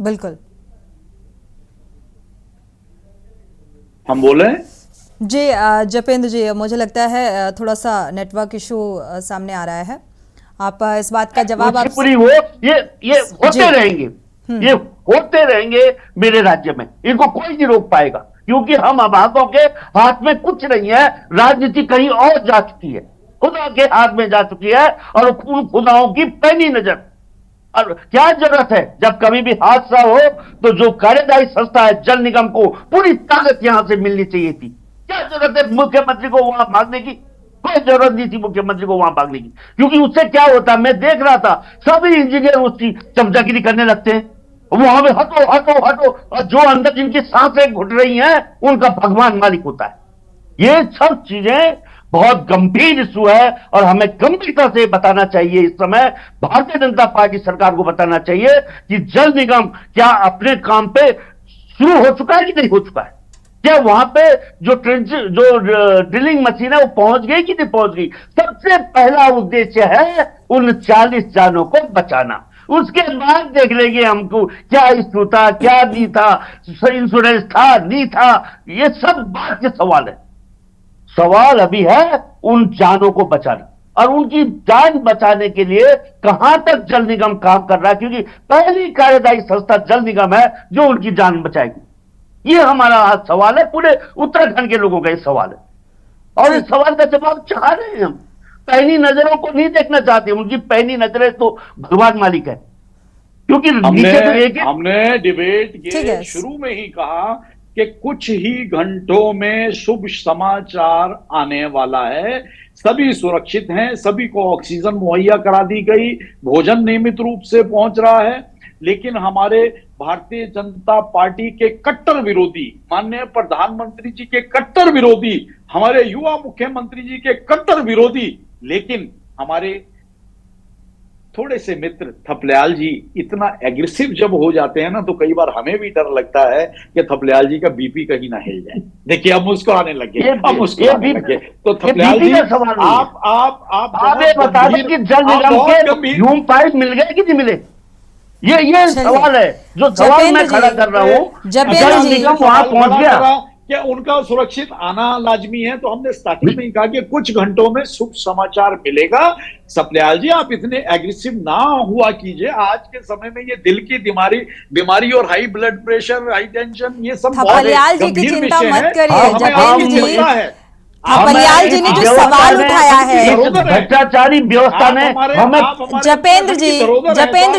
बिल्कुल, हम बोले जी। जपेंद्र जी, मुझे लगता है थोड़ा सा नेटवर्क इशू सामने आ रहा है, आप इस बात का जवाब आप पूरी हो, ये होते रहेंगे, ये होते रहेंगे मेरे राज्य में, इनको कोई नहीं रोक पाएगा, क्योंकि हम अभागों के हाथ में कुछ नहीं है। राजनीति कहीं और जा चुकी है, खुदा के हाथ में जा चुकी है और उन खुदाओं की पैनी नजर। और क्या जरूरत है, जब कभी भी हादसा हो तो जो कार्यदायी संस्था है जल निगम को पूरी ताकत यहां से मिलनी चाहिए थी। क्या जरूरत है मुख्यमंत्री को वहां भागने की? कोई जरूरत नहीं थी मुख्यमंत्री को वहां भागने की, क्योंकि उससे क्या होता, मैं देख रहा था सभी इंजीनियर उसकी चमचागिरी करने लगते हैं, वहां पे हटो हटो हटो, और जो अंदर जिनकी सांसें घुट रही हैं उनका भगवान मालिक होता है। ये सब चीजें बहुत गंभीर इशू है और हमें गंभीरता से बताना चाहिए। इस समय भारतीय जनता पार्टी सरकार को बताना चाहिए कि जल निगम क्या अपने काम पे शुरू हो चुका है कि नहीं हो चुका है, क्या वहां पे जो ड्रिलिंग मशीन है वो पहुंच गई कि नहीं पहुंच गई। सबसे पहला उद्देश्य है उन 40 जानों को बचाना, उसके बाद देख लेंगे हमको क्या इशू था, क्या नहीं था, इंश्योरेंस था नहीं था, ये सब बात के सवाल है। सवाल अभी है उन जानों को बचाना, और उनकी जान बचाने के लिए कहां तक जल निगम काम कर रहा है, क्योंकि पहली कार्यदायी संस्था जल निगम है जो उनकी जान बचाएगी। ये हमारा आज सवाल है, पूरे उत्तराखंड के लोगों का ये सवाल है, और इस सवाल का जवाब चाह रहे हैं हम। पैनी नजरों को नहीं देखना चाहते, उनकी पैनी नजरें तो भगवान मालिक है, क्योंकि हमने डिबेट के शुरू में ही कहा कि कुछ ही घंटों में शुभ समाचार आने वाला है। सभी सुरक्षित हैं, सभी को ऑक्सीजन मुहैया करा दी गई, भोजन नियमित रूप से पहुंच रहा है, लेकिन हमारे भारतीय जनता पार्टी के कट्टर विरोधी, माननीय प्रधानमंत्री जी के कट्टर विरोधी, हमारे युवा मुख्यमंत्री जी के कट्टर विरोधी, लेकिन हमारे थोड़े से मित्र थपलियाल जी इतना एग्रेसिव जब हो जाते हैं ना, तो कई बार हमें भी डर लगता है कि थपलियाल जी का बीपी कहीं ना हिल जाए। देखिए अब मुस्कुराने लगे, अब मुस्कुराने लगे। तो थपलियाल जी आप ये बता दें कि जल निगम के ह्यूम पाइप मिल गए कि नहीं मिले? ये सवाल है जो सवाल मैं खड़ा कर रहा हूँ। जल निगम वहां पहुंच गया, क्या उनका सुरक्षित आना लाजमी है? तो हमने स्टार्टिंग में ही कहा कि कुछ घंटों में शुभ समाचार मिलेगा। सपलियाल जी आप इतने एग्रेसिव ना हुआ कीजिए। आज के समय में ये दिल की बीमारी और high blood pressure, high tension, ये सब थपलियाल जी की चिंता मत करिए। जपेंद्र जी, थपलियाल जी ने जो सवाल उठाया है, भ्रष्टाचारी व्यवस्था में हमें, जपेंद्र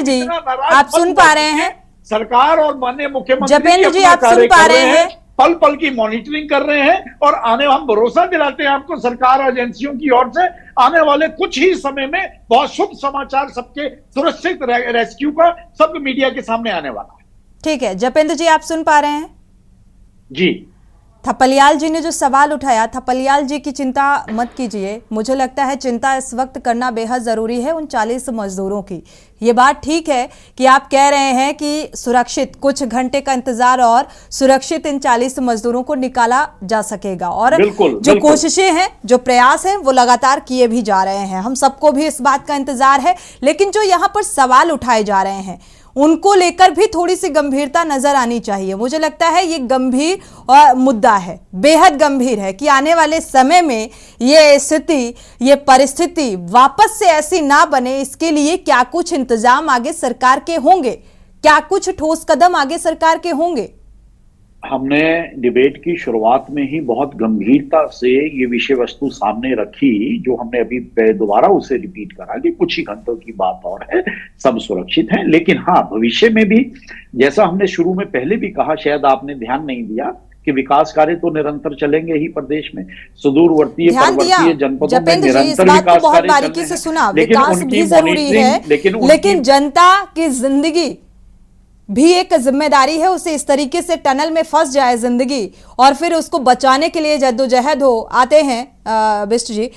जी आप सुन पा रहे हैं? सरकार और माननीय मुख्यमंत्री जपेंद्र जी आप सुन पा रहे हैं? पल पल की मॉनिटरिंग कर रहे हैं और हम भरोसा दिलाते हैं आपको सरकार एजेंसियों की ओर से आने वाले कुछ ही समय में बहुत शुभ समाचार सबके सुरक्षित रेस्क्यू का सब मीडिया के सामने आने वाला है। ठीक है जपेंद्र जी आप सुन पा रहे हैं? जी। थपलियाल जी ने जो सवाल उठाया, थपलियाल जी की चिंता मत कीजिए। मुझे लगता है चिंता इस वक्त करना बेहद जरूरी है उन 40 मजदूरों की। ये बात ठीक है कि आप कह रहे हैं कि सुरक्षित कुछ घंटे का इंतजार और सुरक्षित इन 40 मजदूरों को निकाला जा सकेगा, और जो कोशिशें हैं, जो प्रयास हैं, वो लगातार किए भी जा रहे हैं। हम सबको भी इस बात का इंतजार है, लेकिन जो यहाँ पर सवाल उठाए जा रहे हैं उनको लेकर भी थोड़ी सी गंभीरता नजर आनी चाहिए। मुझे लगता है ये गंभीर मुद्दा है, बेहद गंभीर है कि आने वाले समय में ये स्थिति, ये परिस्थिति वापस से ऐसी ना बने, इसके लिए क्या कुछ इंतजाम आगे सरकार के होंगे, क्या कुछ ठोस कदम आगे सरकार के होंगे? हमने डिबेट की शुरुआत में ही बहुत गंभीरता से ये विषय वस्तु सामने रखी, जो हमने अभी दोबारा उसे रिपीट करा कि कुछ ही घंटों की बात और है, सब सुरक्षित हैं। लेकिन हाँ, भविष्य में भी जैसा हमने शुरू में पहले भी कहा, शायद आपने ध्यान नहीं दिया कि विकास कार्य तो निरंतर चलेंगे ही प्रदेश में, सुदूरवर्तीय पर्वतीय जनपदों में निरंतर विकास कार्य बारीकी से सुना, विकास भी जरूरी है, लेकिन जनता की जिंदगी भी एक जिम्मेदारी है। उसे इस तरीके से टनल में फंस जाए जिंदगी और फिर उसको बचाने के लिए जद्दोजहद हो आते हैं बिष्ट जी,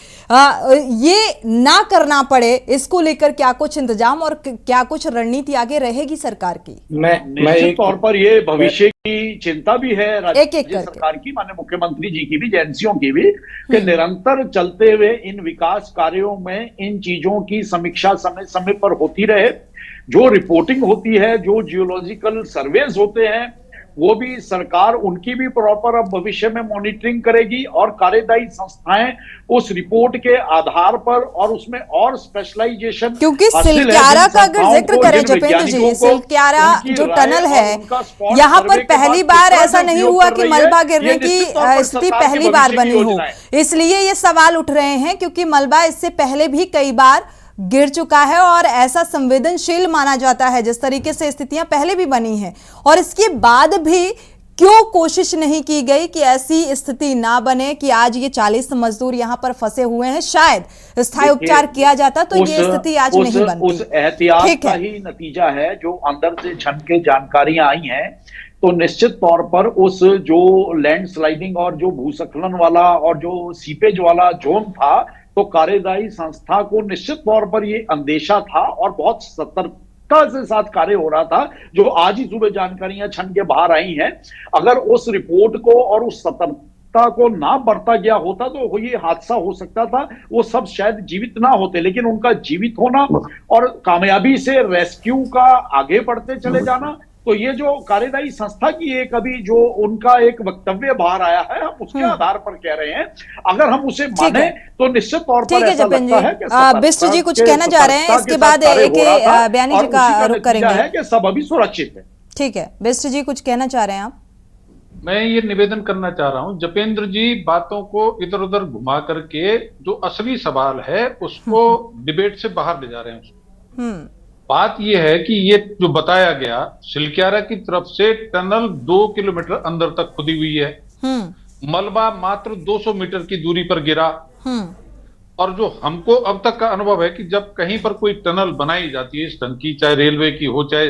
ये ना करना पड़े, इसको लेकर क्या कुछ इंतजाम और क्या कुछ रणनीति आगे रहेगी सरकार की? निश्चित तौर पर ये भविष्य की चिंता भी है राज्य एक सरकार की, माननीय मुख्यमंत्री जी की भी, एजेंसियों की भी, कि निरंतर चलते हुए इन विकास कार्यों में इन चीजों की समीक्षा समय समय पर होती रहे। जो रिपोर्टिंग होती है, जो जियोलॉजिकल सर्वेज होते हैं, वो भी सरकार उनकी भी प्रॉपर अब भविष्य में मॉनिटरिंग करेगी और कार्यदायी संस्थाएं उस रिपोर्ट के आधार पर और उसमें और स्पेशलाइजेशन, क्योंकि सिलक्यारा का अगर जिक्र करें जपेंद्र जी, सिलक्यारा जो टनल है, यहाँ पर पहली बार ऐसा नहीं हुआ कि मलबा गिरने की स्थिति पहली बार बनी हो, इसलिए ये सवाल उठ रहे हैं, क्योंकि मलबा इससे पहले भी कई बार गिर चुका है और ऐसा संवेदनशील माना जाता है, जिस तरीके से स्थितियां पहले भी बनी हैं, और इसके बाद भी क्यों कोशिश नहीं की गई कि ऐसी स्थिति ना बने कि आज ये 40 मजदूर यहां पर फंसे हुए हैं, शायद स्थायी उपचार किया जाता तो ये स्थिति आज नहीं बनती। उस एहतियात का ही नतीजा है जो अंदर से छन के जानकारियां आई हैं। तो निश्चित तौर पर उस जो लैंडस्लाइडिंग और जो भूस्खलन वाला और जो सीपेज वाला जोन था, तो कार्यदायी संस्था को निश्चित तौर पर ये अंदेशा था और बहुत सतर्कता से साथ कार्य हो रहा था, जो आज ही सुबह जानकारियां छन के बाहर आई हैं। अगर उस रिपोर्ट को और उस सतर्कता को ना बरता गया होता तो ये हादसा हो सकता था, वो सब शायद जीवित ना होते। लेकिन उनका जीवित होना और कामयाबी से रेस्क्यू का आगे बढ़ते चले जाना, तो ये जो कार्यदायी संस्था की एक अभी जो उनका एक वक्तव्य बाहर आया है, हम उसके आधार पर कह रहे हैं। अगर हम उसे माने तो निश्चित तौर पर ऐसा लगता है कि बिष्ट जी कुछ कहना चाह रहे हैं, इसके बाद बयानी जी का रुख करेंगे, है कि सब अभी सुरक्षित है। ठीक है बिष्ट जी कुछ कहना चाह रहे हैं आप? मैं ये निवेदन करना चाह रहा हूं, जपेंद्र जी बातों को इधर उधर घुमा करके जो असली सवाल है उसको डिबेट से बाहर ले जा रहे हैं। बात यह है कि ये जो बताया गया, सिलक्यारा की तरफ से टनल 2 किलोमीटर अंदर तक खुदी हुई है, मलबा मात्र 200 मीटर की दूरी पर गिरा, और जो हमको अब तक का अनुभव है कि जब कहीं पर कोई टनल बनाई जाती है इस ढंग की, चाहे रेलवे की हो चाहे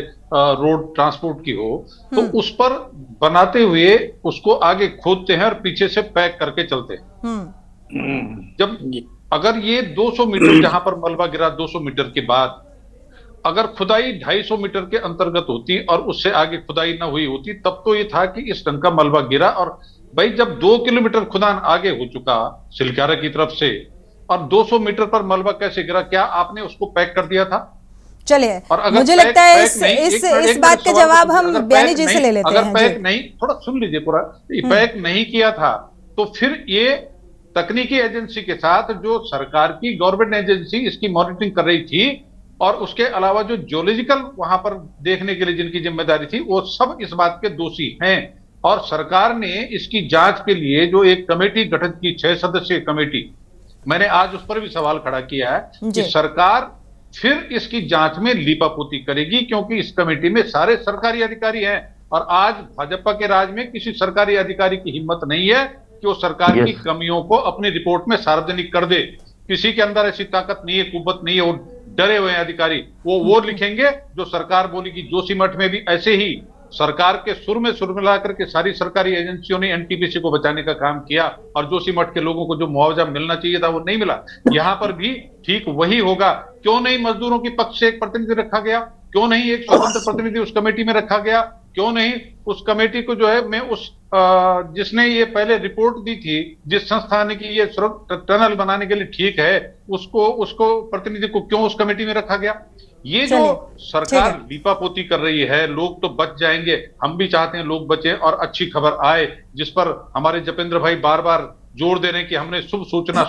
रोड ट्रांसपोर्ट की हो, तो उस पर बनाते हुए उसको आगे खोदते हैं और पीछे से पैक करके चलते हैं। जब अगर ये 200 मीटर जहां पर मलबा गिरा, 200 मीटर के बाद अगर खुदाई 250 मीटर के अंतर्गत होती और उससे आगे खुदाई ना हुई होती, तब तो ये था कि इस ढंग का मलबा गिरा। और भाई जब 2 किलोमीटर खुदान आगे हो चुका सिलक्यारा की तरफ से और 200 मीटर पर मलबा कैसे गिरा? क्या आपने उसको पैक कर दिया था? चलिए, मुझे लगता है इस बात का जवाब हम बयानी जी से ले लेते हैं। अगर पैक नहीं, थोड़ा सुन लीजिए पूरा, पैक नहीं किया था तो फिर ये तकनीकी एजेंसी के साथ जो सरकार की गवर्नमेंट एजेंसी इसकी मॉनिटरिंग कर रही थी और उसके अलावा जो जियोलॉजिकल वहां पर देखने के लिए जिनकी जिम्मेदारी थी, वो सब इस बात के दोषी हैं। और सरकार ने इसकी जांच के लिए जो एक कमेटी गठित की, 6 सदस्यीय कमेटी, मैंने आज उस पर भी सवाल खड़ा किया है कि सरकार फिर इसकी जांच में लीपापोती करेगी, क्योंकि इस कमेटी में सारे सरकारी अधिकारी हैं। और आज भाजपा के राज में किसी सरकारी अधिकारी की हिम्मत नहीं है कि वो सरकार की कमियों को अपनी रिपोर्ट में सार्वजनिक कर दे। किसी के अंदर ऐसी ताकत नहीं है, कुव्वत नहीं है, वो डरे हुए हैं अधिकारी। वो लिखेंगे जो सरकार बोलेगी। जोशीमठ में भी ऐसे ही सरकार के सुर में सुर मिला करके सारी सरकारी एजेंसियों ने एनटीपीसी को बचाने का काम किया और जोशीमठ के लोगों को जो मुआवजा मिलना चाहिए था वो नहीं मिला। यहां पर भी ठीक वही होगा। क्यों नहीं मजदूरों के पक्ष से एक प्रतिनिधि रखा गया? क्यों नहीं एक स्वतंत्र प्रतिनिधि उस कमेटी में रखा गया? क्यों नहीं उस कमेटी को जो है मैं उस जिसने ये पहले रिपोर्ट दी थी, जिस संस्था ने कि ये टनल बनाने के लिए ठीक है, उसको प्रतिनिधि को क्यों उस कमेटी में रखा गया? ये जो सरकार लीपापोती कर रही है, लोग तो बच जाएंगे, हम भी चाहते हैं लोग बचे और अच्छी खबर आए, जिस पर हमारे जपेंद्र भाई बार बार जोर दे रहे हैं कि हमने शुभ सूचना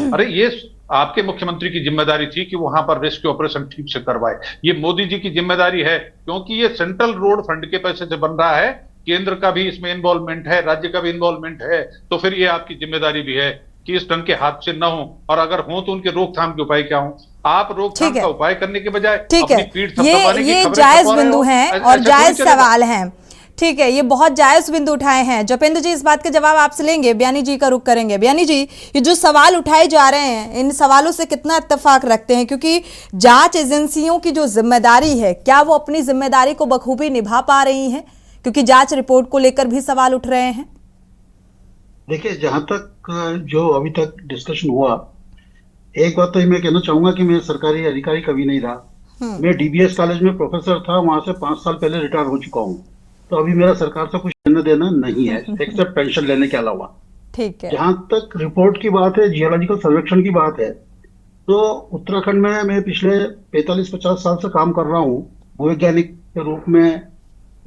अरे ये आपके मुख्यमंत्री की जिम्मेदारी थी कि वहां पर रेस्क्यू ऑपरेशन ठीक से करवाए। ये मोदी जी की जिम्मेदारी है, क्योंकि ये सेंट्रल रोड फंड के पैसे से बन रहा है, केंद्र का भी इसमें इन्वॉल्वमेंट है, राज्य का भी इन्वॉल्वमेंट है। तो फिर ये आपकी जिम्मेदारी भी है कि इस ढंग के हादसे न हो, और अगर हो तो उनके रोकथाम के उपाय क्या हो। आप रोकथाम का उपाय करने के बजाय अपनी पीठ थपथपाने की खबरें जायज बिंदु हैं और जायज सवाल हैं। ठीक है, ये बहुत जायज बिंदु उठाए हैं। जपेंद्र जी, इस बात के जवाब आपसे लेंगे, बयानी जी का रुख करेंगे। बयानी जी, ये जो सवाल उठाए जा रहे हैं, इन सवालों से कितना इत्तेफाक रखते हैं? क्योंकि जांच एजेंसियों की जो जिम्मेदारी है, क्या वो अपनी जिम्मेदारी को बखूबी निभा पा रही हैं? क्योंकि जांच रिपोर्ट को लेकर भी सवाल उठ रहे हैं। देखिए, जहां तक जो अभी तक डिस्कशन हुआ, एक बात तो मैं कहना चाहूंगा कि मैं सरकारी अधिकारी कभी नहीं रहा। मैं डीबीएस कॉलेज में प्रोफेसर था, वहां से 5 साल पहले रिटायर हो चुका हूँ। तो अभी मेरा सरकार से कुछ लेना देना नहीं है एक्सेप्ट पेंशन लेने के अलावा। ठीक है। जहां तक रिपोर्ट की बात है, जियोलॉजिकल सर्वेक्षण की बात है, तो उत्तराखंड में मैं पिछले 45-50 साल से काम कर रहा हूँ। भूवैज्ञानिक के रूप में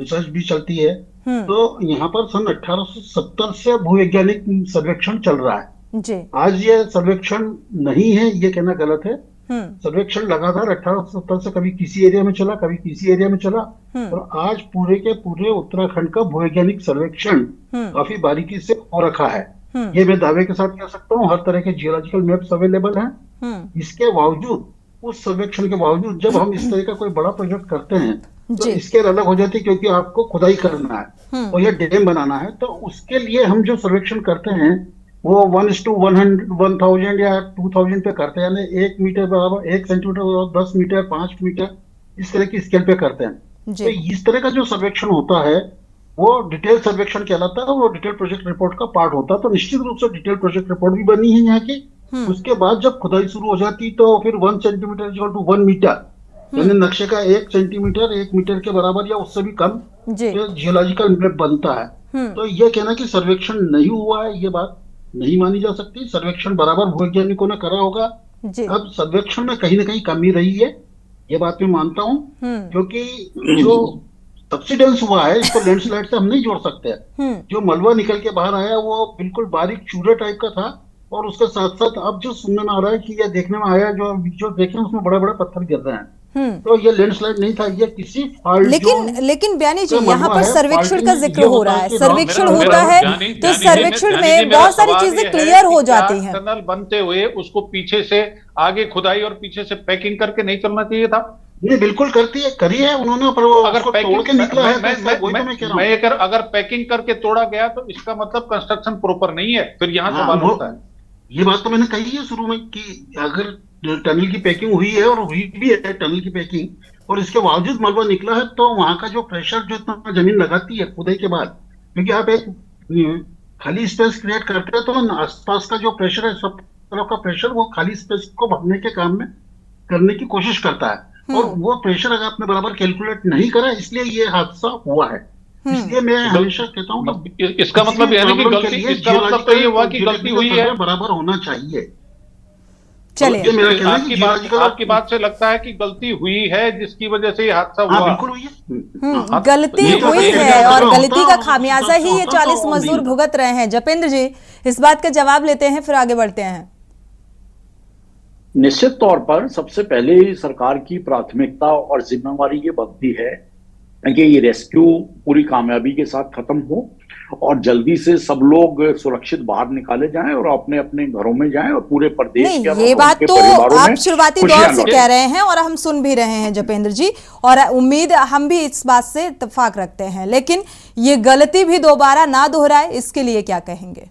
रिसर्च भी चलती है। तो यहाँ पर सन 1870 से भूवैज्ञानिक सर्वेक्षण चल रहा है जी। आज ये सर्वेक्षण नहीं है, ये कहना गलत है। सर्वेक्षण लगातार 1870 से कभी किसी एरिया में चला, कभी किसी एरिया में चला, और आज पूरे के पूरे उत्तराखंड का भूवैज्ञानिक सर्वेक्षण काफी बारीकी से हो रखा है। ये मैं दावे के साथ कह सकता हूँ। हर तरह के जियोलॉजिकल मैप्स अवेलेबल हैं। इसके बावजूद, उस सर्वेक्षण के बावजूद, जब हम इस तरह का कोई बड़ा प्रोजेक्ट करते हैं तो स्केल अलग हो जाती है, क्योंकि आपको खुदाई करना है और यह डैम बनाना है। तो उसके लिए हम जो सर्वेक्षण करते हैं वो 1:1000 या 2000 पे करते हैं, यानी 1 मीटर बराबर 1 सेंटीमीटर बराबर 10 मीटर 5 मीटर, इस तरह की स्केल पे करते हैं। तो इस तरह का जो सर्वेक्षण होता है वो डिटेल सर्वेक्षण कहलाता है, वो डिटेल प्रोजेक्ट रिपोर्ट का पार्ट होता है। तो निश्चित रूप से डिटेल प्रोजेक्ट रिपोर्ट भी बनी है यहाँ की। उसके बाद जब खुदाई शुरू हो जाती तो फिर 1 सेंटीमीटर इक्वल टू 1 मीटर, यानी नक्शे का 1 सेंटीमीटर 1 मीटर के बराबर या उससे भी कम जियोलॉजिकल मैप बनता है। तो यह कहना कि सर्वेक्षण नहीं हुआ है, ये बात नहीं मानी जा सकती। सर्वेक्षण बराबर भूवैज्ञानिकों ने करा होगा। अब सर्वेक्षण में कहीं ना कहीं कमी रही है, ये बात मैं मानता हूँ, क्योंकि जो सब्सिडेंस हुआ है इसको लैंडस्लाइड से हम नहीं जोड़ सकते। जो मलबा निकल के बाहर आया वो बिल्कुल बारीक चूरे टाइप का था, और उसके साथ साथ अब जो सुनने में आ रहा है कि ये देखने में आया जो देखे उसमें बड़े बड़े पत्थर गिर रहे हैं। तो ये लैंडस्लाइड नहीं था, ये किसी लेकिन बयानी जी, यहाँ पर सर्वेक्षण का जिक्र हो रहा है। सर्वेक्षण होता है तो सर्वेक्षण में बहुत सारी चीजें क्लियर हो जाती हैं। टनल बनते हुए उसको पीछे से आगे खुदाई और पीछे से पैकिंग करके नहीं चलना चाहिए था। नहीं, बिल्कुल करी है उन्होंने, पर वो अगर तोड़ के निकला है। अगर पैकिंग करके तोड़ा गया तो इसका मतलब कंस्ट्रक्शन प्रॉपर नहीं है, फिर यहाँ सवाल होता है। ये बात तो मैंने कही है शुरू में कि अगर टनल की पैकिंग हुई है और हुई भी है टनल की पैकिंग और इसके बावजूद मलबा निकला है, तो वहां का जो प्रेशर जो इतना जमीन लगाती है खुदाई के बाद, क्योंकि आप एक खाली स्पेस क्रिएट करते हैं तो आसपास का जो प्रेशर है, सब तरफ का प्रेशर वो खाली स्पेस को भरने के काम में करने की कोशिश करता है, और वो प्रेशर अगर आपने बराबर कैलकुलेट नहीं करा, इसलिए ये हादसा हुआ है। इसलिए मैं हमेशा कहता हूँ कि इसका मतलब यानी कि गलती, इसका मतलब तो ये हुआ कि गलती हुई है, बराबर होना चाहिए। चलिए, आपकी बात से लगता है कि गलती हुई है जिसकी वजह से ये हादसा हुआ। बिल्कुल हुई है। गलती हुई है और गलती का खामियाजा ही ये 40 मजदूर भुगत रहे हैं। जपेंद्र जी, इस बात का जवाब लेते हैं, फिर आगे बढ़ते हैं। निश्चित तौर पर सबसे पहले सरकार की प्राथमिकता और जिम्मेवारी ये बनती है कि ये रेस्क्यू पूरी कामयाबी के साथ खत्म हो और जल्दी से सब लोग सुरक्षित बाहर निकाले जाएं और अपने अपने घरों में जाएं और पूरे प्रदेश के ये बात तो आप शुरुआती दौर से कह रहे हैं और हम सुन भी रहे हैं जपेंद्र जी, और उम्मीद हम भी इस बात से इत्तेफाक रखते हैं, लेकिन ये गलती भी दोबारा ना दोहराए, इसके लिए क्या कहेंगे?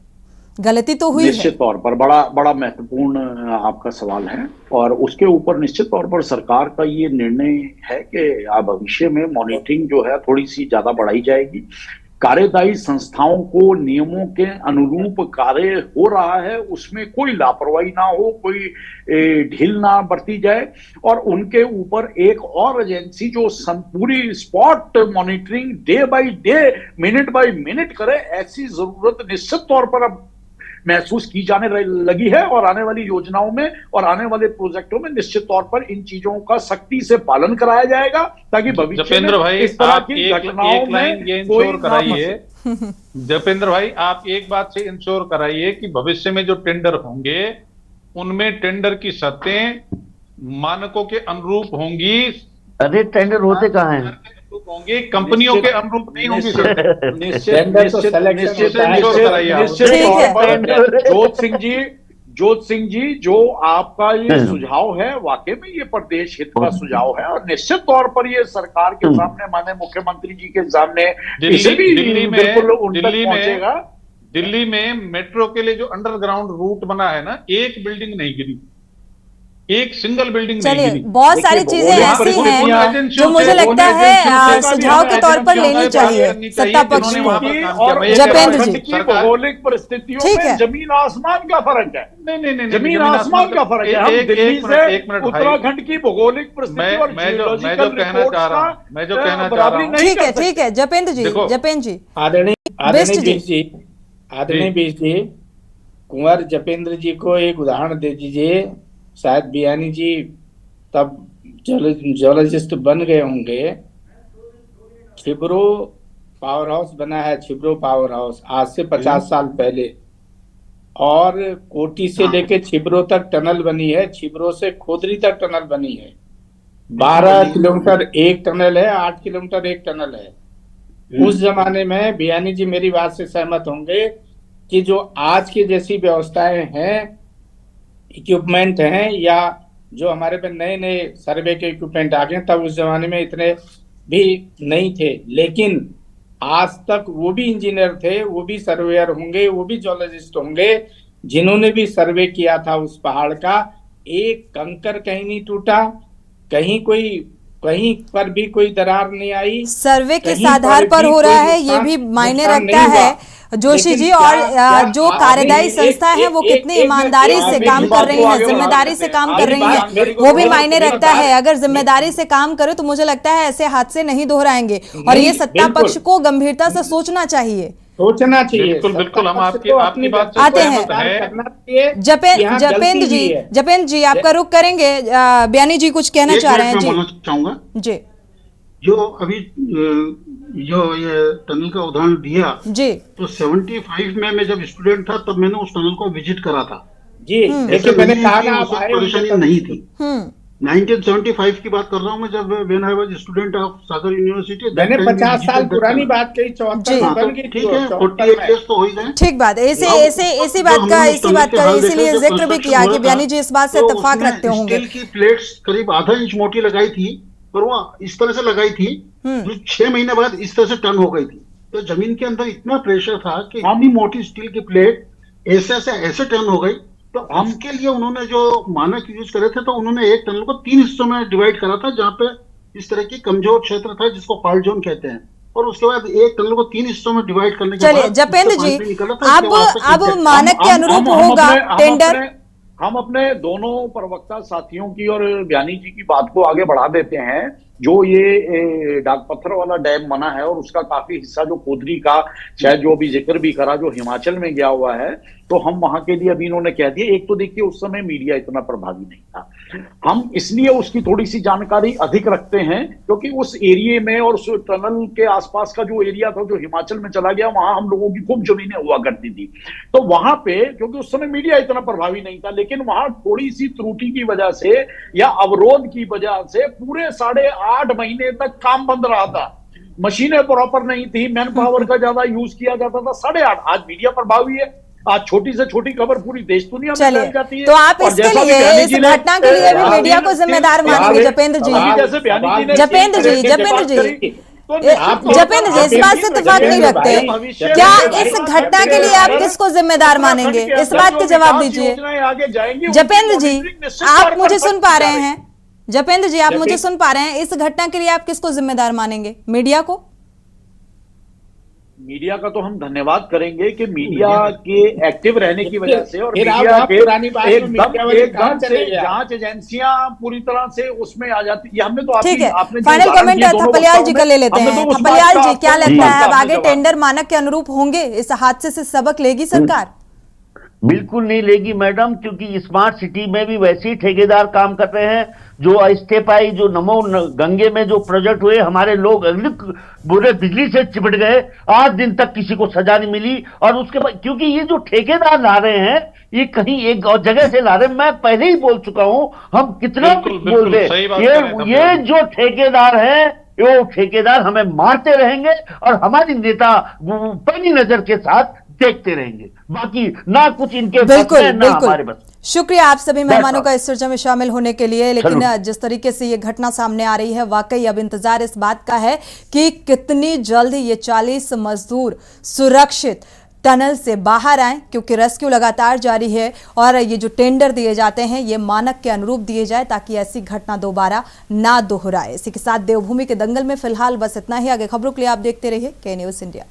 गलती तो हुई है। निश्चित तौर पर बड़ा महत्वपूर्ण आपका सवाल है और उसके ऊपर निश्चित तौर पर सरकार का ये निर्णय है कि भविष्य में मॉनिटरिंग जो है थोड़ी सी ज्यादा बढ़ाई जाएगी। कार्यदायी संस्थाओं को नियमों के अनुरूप कार्य हो रहा है, उसमें कोई लापरवाही ना हो, कोई ढील ना बरती जाए, और उनके ऊपर एक और एजेंसी जो पूरी spot monitoring day by day minute by minute करे, ऐसी जरूरत निश्चित तौर पर अब महसूस की जाने लगी है और आने वाली योजनाओं में और आने वाले प्रोजेक्टों में निश्चित तौर पर इन चीजों का सख्ती से पालन कराया जाएगा ताकि भविष्य जपेंद्र भाई इस तरह आप की एक घटनाओं लाइन ये इंश्योर कराइए। जपेंद्र भाई आप एक बात से इंश्योर कराइए कि भविष्य में जो टेंडर होंगे उनमें टेंडर की शर्तें मानकों के अनुरूप होंगी। अरे टेंडर होते कहाँ हैं? होंगे, कंपनियों के अनुरूप नहीं होंगी। जोत सिंह जी जो आपका ये सुझाव है वाकई में ये प्रदेश हित का सुझाव है और निश्चित तौर पर ये सरकार के सामने, माननीय मुख्यमंत्री जी के सामने दिल्ली में मेट्रो के लिए जो अंडरग्राउंड रूट बना है ना, एक बिल्डिंग नहीं गिरी, एक सिंगल बिल्डिंग नहीं गिरी। बहुत सारी चीजें ऐसी हैं जो मुझे लगता है सुझाव के तौर पर लेनी चाहिए सत्ता पक्ष को। जपेंद्र जी, भौगोलिक परिस्थितियों में जमीन आसमान का फर्क है। नहीं, जमीन आसमान का फर्क है। हम दिल्ली से उत्तराखंड की भौगोलिक परिस्थिति और मैं जो कहना चाह रहा हूँ, ठीक है जपेंद्र जी, आदरणीय बीस जी, कुंवर जपेंद्र जी को एक उदाहरण दे दीजिए। शायद बियानी जी तब जियोलॉजिस्ट बन गए होंगे। छिब्रो पावर हाउस बना है, छिब्रो पावर हाउस, आज से 50 साल पहले, और कोटी से लेके छिब्रो तक टनल बनी है, छिब्रो से खोदरी तक टनल बनी है। 12 किलोमीटर एक टनल है, 8 किलोमीटर एक टनल है। उस जमाने में बियानी जी मेरी बात से सहमत होंगे कि जो आज की जैसी व्यवस्थाएं हैं, इक्विपमेंट हैं, या जो हमारे पे नए नए सर्वे के इक्विपमेंट आ गए, तब उस जमाने में इतने भी नहीं थे। लेकिन आज तक वो भी इंजीनियर थे, वो भी सर्वेयर होंगे, वो भी जियोलॉजिस्ट होंगे, जिन्होंने भी सर्वे किया था उस पहाड़ का। एक कंकर कहीं नहीं टूटा, कहीं पर भी कोई दरार नहीं आई। सर्वे किस आधार पर हो रहा है ये भी मायने रखता है जोशी जी, और जो कार्यदायी संस्था है वो कितनी ईमानदारी से काम कर रही है, जिम्मेदारी से काम कर रही है, वो भी मायने रखता है। अगर जिम्मेदारी से काम करे तो मुझे लगता है ऐसे हादसे नहीं दोहराएंगे, और ये सत्ता पक्ष को गंभीरता से सोचना चाहिए। बिल्कुल हम आपकी बात से आते हैं। जपेंद्र जी आपका रुख करेंगे, बयानी जी कुछ कहना चाह रहे हैं जी। जो अभी जो ये टनल का उदाहरण दिया जी, तो 75 में मैं जब स्टूडेंट था तब मैंने उस टनल को विजिट करा था जी। देखिए मैंने कहा परेशानी नहीं थी। 1975 की बात कर रहा हूँ मैं, जब when I was student of Sagar university. मैंने 50 साल पुरानी बात कही, 74 बन गई। ठीक है, 48 इयर्स तो हो ही गए। ठीक बात, इसी बात का इसीलिए जिक्र भी किया कि बयानी जी इस बात से इत्तेफाक रखते होंगे। स्टील की प्लेट्स करीब आधा इंच मोटी लगाई थी, और वो इस तरह से लगाई थी जो 6 महीने बाद इस तरह से टर्न हो गई थी। तो जमीन के अंदर इतना प्रेशर था कि इतनी मोटी स्टील की प्लेट ऐसे टर्न हो गई, तो इसके लिए उन्होंने जो मानक यूज करे थे, तो उन्होंने एक टनल को 3 हिस्सों में डिवाइड करा था, जहाँ पे इस तरह की कमजोर क्षेत्र था जिसको फॉल्ट जोन कहते हैं, और उसके बाद एक टनल को 3 हिस्सों में डिवाइड करने के चलिए बाद जपेंद्र जी, अब अब मानक के अनुरूप होगा टेंडर। हम अपने दोनों प्रवक्ता साथियों की और ज्ञानी जी की बात को आगे बढ़ा देते हैं। जो ये डाकपत्थर वाला डैम बना है और उसका काफी हिस्सा जो कोदरी का, शायद जो भी जिक्र भी करा, जो हिमाचल में गया हुआ है, तो हम वहां के लिए अभी इन्होंने कह दिया। एक तो देखिए उस समय मीडिया इतना प्रभावी नहीं था, हम इसलिए उसकी थोड़ी सी जानकारी अधिक रखते हैं, क्योंकि उस एरिया में और उस टनल के आसपास का जो एरिया था जो हिमाचल में चला गया, वहां हम लोगों की खूब जमीनें हुआ करती थी। तो वहां पे क्योंकि उस समय मीडिया इतना प्रभावी नहीं था, लेकिन वहां थोड़ी सी त्रुटि की वजह से या अवरोध की वजह से पूरे 8.5 महीने तक काम बंद रहा था। मशीनें प्रॉपर नहीं थी, मैन पावर का ज्यादा यूज किया जाता था। 8.5। आज मीडिया प्रभावी है, आज छोटी से छोटी खबर पूरी देश दुनिया में फैल जाती है। तो आप इसके लिए, इस घटना के लिए भी मीडिया को जिम्मेदार मानेंगे जपेंद्र जी? जपेंद्र जी, इस बात से इत्तेफाक नहीं रखते क्या? इस घटना के लिए आप किसको जिम्मेदार मानेंगे? इस बात के जवाब दीजिए जपेंद्र जी। आप मुझे सुन पा रहे हैं? जपेंद्र जी, आप मुझे सुन पा रहे हैं? इस घटना के लिए आप किसको जिम्मेदार मानेंगे? मीडिया को? मीडिया का तो हम धन्यवाद करेंगे कि मीडिया के एक्टिव रहने की वजह से और मीडिया के एकदम से जांच एजेंसियां पूरी तरह से उसमें आ जाती है। हमने तो ठीक है, फाइनल कमेंट थपलियाल जी का ले लेते हैं। थपलियाल जी, क्या लगता है अब आगे टेंडर मानक के अनुरूप होंगे? इस हादसे से सबक लेगी सरकार? बिल्कुल नहीं लेगी मैडम, क्योंकि स्मार्ट सिटी में भी वैसे ही ठेकेदार काम कर रहे हैं। जो स्टेपाई, जो नमो गंगे में जो प्रोजेक्ट हुए, हमारे लोग बुरे बिजली से चिपट गए, 8 दिन तक किसी को सजा नहीं मिली। और उसके बाद क्योंकि ये जो ठेकेदार ला रहे हैं, ये कहीं एक और जगह से ला रहे हैं। मैं पहले ही बोल चुका हूं, हम कितना बोल रहे, ये जो ठेकेदार है, वो ठेकेदार हमें मारते रहेंगे और हमारी नेता पैनी नजर के साथ देखते रहेंगे। बाकी ना कुछ इनके बिल्कुल, ना हमारे बस। शुक्रिया आप सभी मेहमानों का इस चर्चा में शामिल होने के लिए। लेकिन जिस तरीके से ये घटना सामने आ रही है, वाकई अब इंतजार इस बात का है कि कितनी जल्द ये 40 मजदूर सुरक्षित टनल से बाहर आए, क्योंकि रेस्क्यू लगातार जारी है और ये जो टेंडर दिए जाते हैं ये मानक के अनुरूप दिए जाए, ताकि ऐसी घटना दोबारा ना दोहराए। इसी के साथ देवभूमि के दंगल में फिलहाल बस इतना ही। आगे खबरों के लिए आप देखते रहिए के न्यूज़ इंडिया।